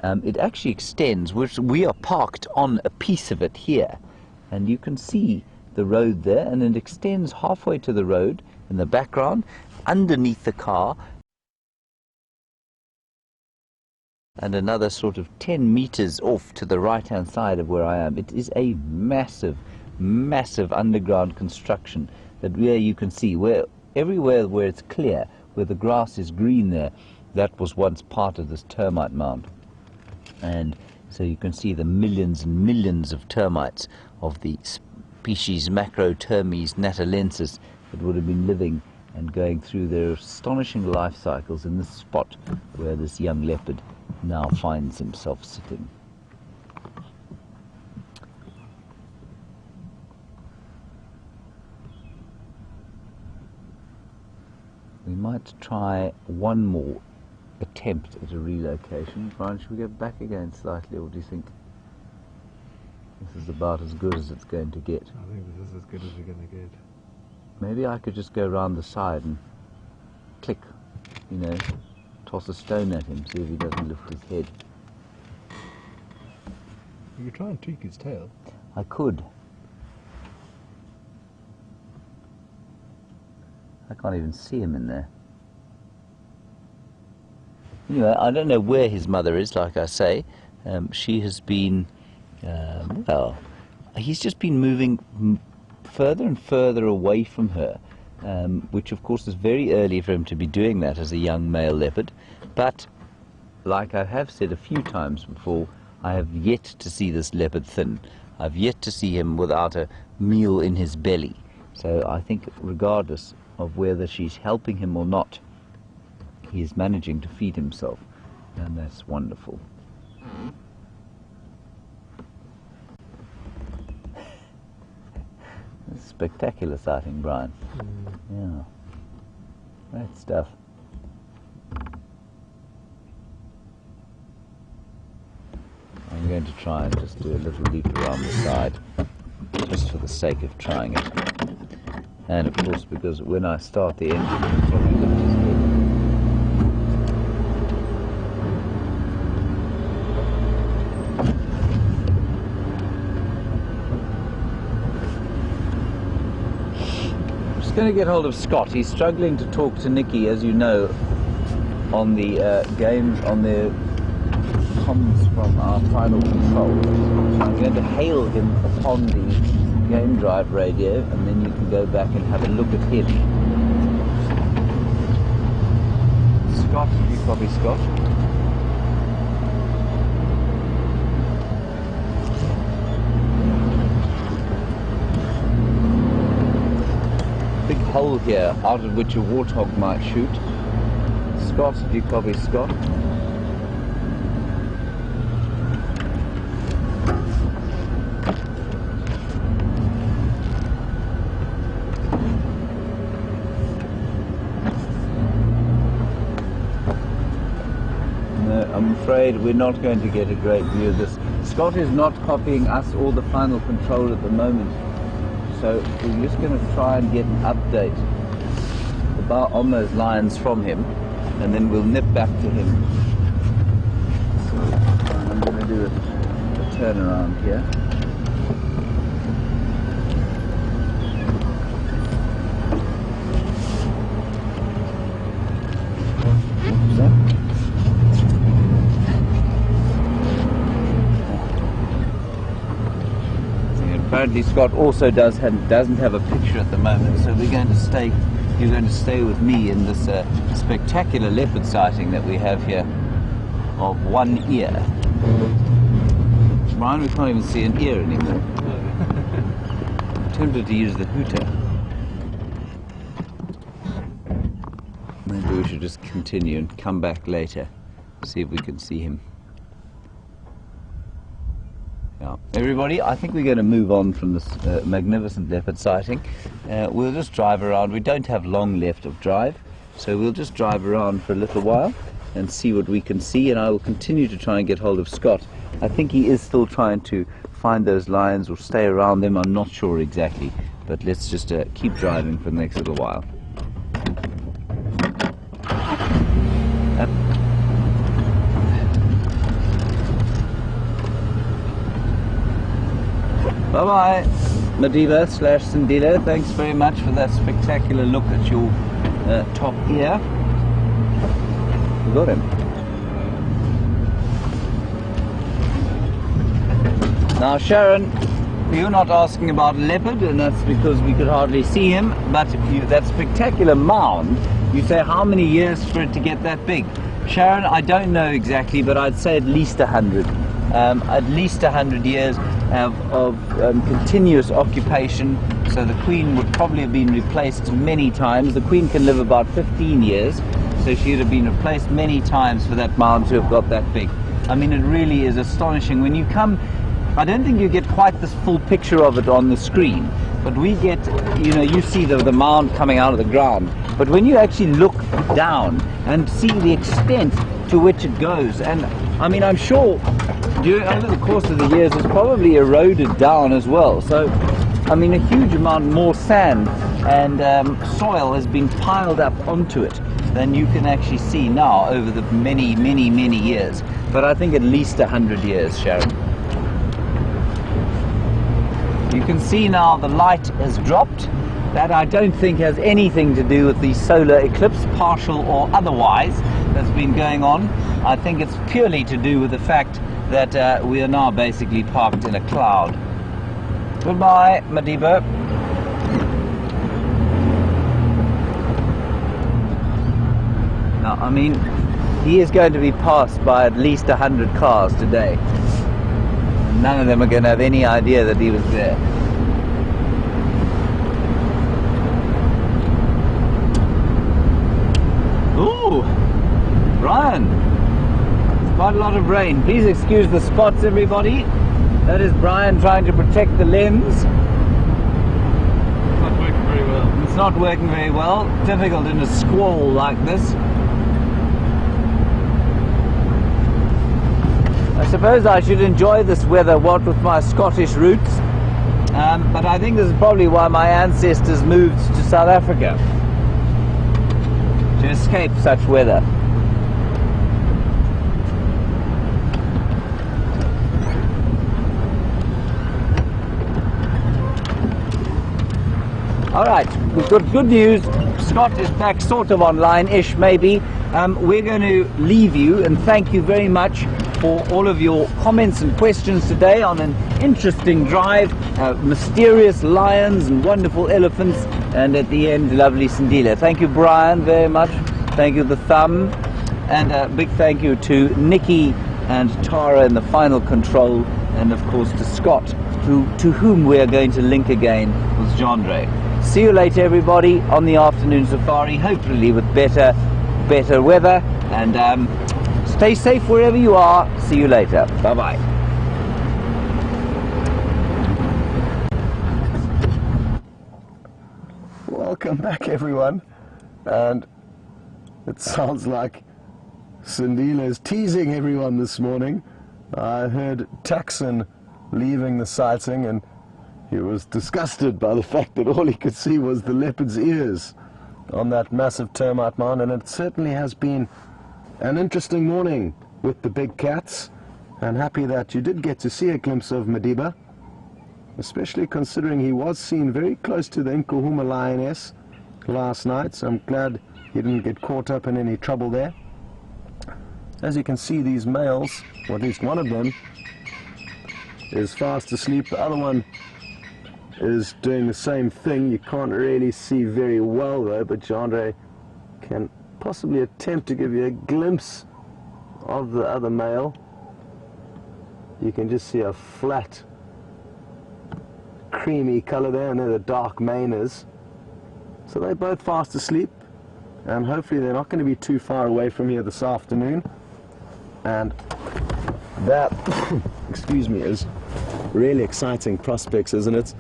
it actually extends, which we are parked on a piece of it here, and you can see the road there, and it extends halfway to the road in the background, underneath the car, and another sort of 10 meters off to the right hand side of where I am. It is a massive, massive underground construction that where you can see everywhere where it's clear, where the grass is green there, that was once part of this termite mound. And so you can see the millions and millions of termites of the species Macrotermes natalensis that would have been living and going through their astonishing life cycles in this spot where this young leopard now finds himself sitting. We might try one more attempt at a relocation. Brian, should we go back again slightly, or do you think this is about as good as it's going to get? I think this is as good as we're going to get. Maybe I could just go around the side and click, you know, toss a stone at him, see if he doesn't lift his head. You could try and tweak his tail. I could. I can't even see him in there. Anyway, I don't know where his mother is, like I say. She has been, well, he's just been moving further and further away from her, which of course is very early for him to be doing that as a young male leopard. But, like I have said a few times before, I have yet to see this leopard thin. I've yet to see him without a meal in his belly. So I think regardless of whether she's helping him or not, he is managing to feed himself, and that's wonderful. Spectacular sighting, Brian. Yeah. Great stuff. I'm going to try and just do a little loop around the side, just for the sake of trying it. And of course, because when I start the engine, it'll probably lift his head. I'm just going to get hold of Scott. He's struggling to talk to Nikki, as you know, on the on the comms from our final control. So I'm going to hail him upon the game drive radio, and then you can go back and have a look at him. Scott, you copy, Scott? Big hole here out of which a warthog might shoot. Scott, do you copy, Scott? I'm afraid we're not going to get a great view of this. Scott is not copying us or the final control at the moment, so we're just going to try and get an update on those lines from him, and then we'll nip back to him. So I'm going to do a turnaround here. What's that? Apparently Scott also doesn't have a picture at the moment, so we're going to stay. You're going to stay with me in this spectacular leopard sighting that we have here of one ear. Brian, we can't even see an ear anymore. I'm tempted to use the hooter. Maybe we should just continue and come back later, see if we can see him. Everybody, I think we're going to move on from this magnificent leopard sighting. We'll just drive around. We don't have long left of drive, so we'll just drive around for a little while and see what we can see, and I will continue to try and get hold of Scott. I think he is still trying to find those lines or stay around them. I'm not sure exactly, but let's just keep driving for the next little while. Bye-bye, Madiba / Sindila. Thanks very much for that spectacular look at your top ear. We got him. Now, Sharon, you're not asking about a leopard, and that's because we could hardly see him, but that spectacular mound, you say how many years for it to get that big? Sharon, I don't know exactly, but I'd say at least 100. At least 100 years of continuous occupation, so the Queen would probably have been replaced many times. The Queen can live about 15 years, so she would have been replaced many times for that mound to have got that big. I mean, it really is astonishing. When you come, I don't think you get quite this full picture of it on the screen, but we get, you see the mound coming out of the ground, but when you actually look down and see the extent to which it goes, and I mean, I'm sure over the course of the years it's probably eroded down as well. So, I mean, a huge amount more sand and soil has been piled up onto it than you can actually see now over the many, many, many years. But I think at least 100 years, Sharon. You can see now the light has dropped. That I don't think has anything to do with the solar eclipse, partial or otherwise, that's been going on. I think it's purely to do with the fact that we are now basically parked in a cloud. Goodbye, Madiba. Now, I mean, he is going to be passed by at least 100 cars today. None of them are going to have any idea that he was there. Ooh, Brian. Quite a lot of rain. Please excuse the spots, everybody. That is Brian trying to protect the lens. It's not working very well. It's not working very well. Difficult in a squall like this. I suppose I should enjoy this weather, what with my Scottish roots, but I think this is probably why my ancestors moved to South Africa, to escape such weather. Alright, we've got good news. Scott is back sort of online-ish maybe. We're going to leave you and thank you very much for all of your comments and questions today on an interesting drive, mysterious lions and wonderful elephants, and at the end lovely Sindila. Thank you Brian very much, thank you the thumb, and a big thank you to Nikki and Tara in the final control, and of course to Scott, to whom we are going to link again with Jandre. See you later everybody on the afternoon safari, hopefully with better weather, and stay safe wherever you are. See you later. Bye-bye. Welcome back everyone, and it sounds like Sindila is teasing everyone this morning. I heard Taxon leaving the sighting and he was disgusted by the fact that all he could see was the leopard's ears on that massive termite mound, and it certainly has been an interesting morning with the big cats, and happy that you did get to see a glimpse of Madiba, especially considering he was seen very close to the Nkuhuma lioness last night, so I'm glad he didn't get caught up in any trouble there. As you can see, these males, or at least one of them, is fast asleep. The other one is doing the same thing. You can't really see very well though, but Jandre can possibly attempt to give you a glimpse of the other male. You can just see a flat creamy color there, and there the dark mane is. So they're both fast asleep, and hopefully they're not going to be too far away from here this afternoon. And that excuse me, is really exciting prospects, isn't it?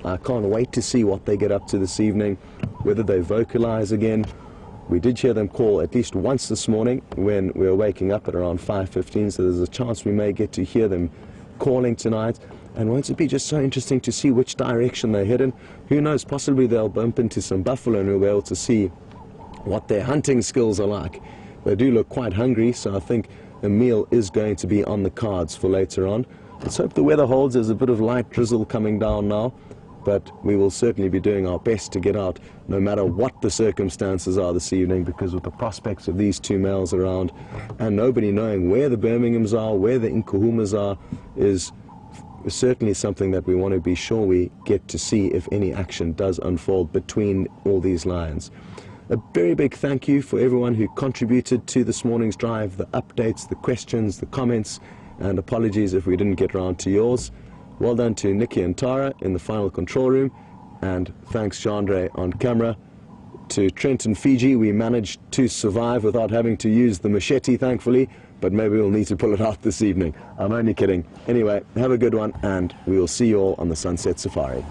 I can't wait to see what they get up to this evening, whether they vocalize again. We did hear them call at least once this morning when we were waking up at around 5:15, so there's a chance we may get to hear them calling tonight. And won't it be just so interesting to see which direction they're heading? Who knows, possibly they'll bump into some buffalo and we'll be able to see what their hunting skills are like. They do look quite hungry, so I think a meal is going to be on the cards for later on. Let's hope the weather holds. There's a bit of light drizzle coming down now, but we will certainly be doing our best to get out no matter what the circumstances are this evening, because with the prospects of these two males around and nobody knowing where the Birminghams are, where the Nkuhumas are, is certainly something that we want to be sure we get to see if any action does unfold between all these lions. A very big thank you for everyone who contributed to this morning's drive, the updates, the questions, the comments, and apologies if we didn't get around to yours. Well done to Nikki and Tara in the final control room, and thanks Jandre on camera. To Trent and Fiji, we managed to survive without having to use the machete, thankfully, but maybe we'll need to pull it out this evening. I'm only kidding. Anyway, have a good one, and we will see you all on the Sunset Safari.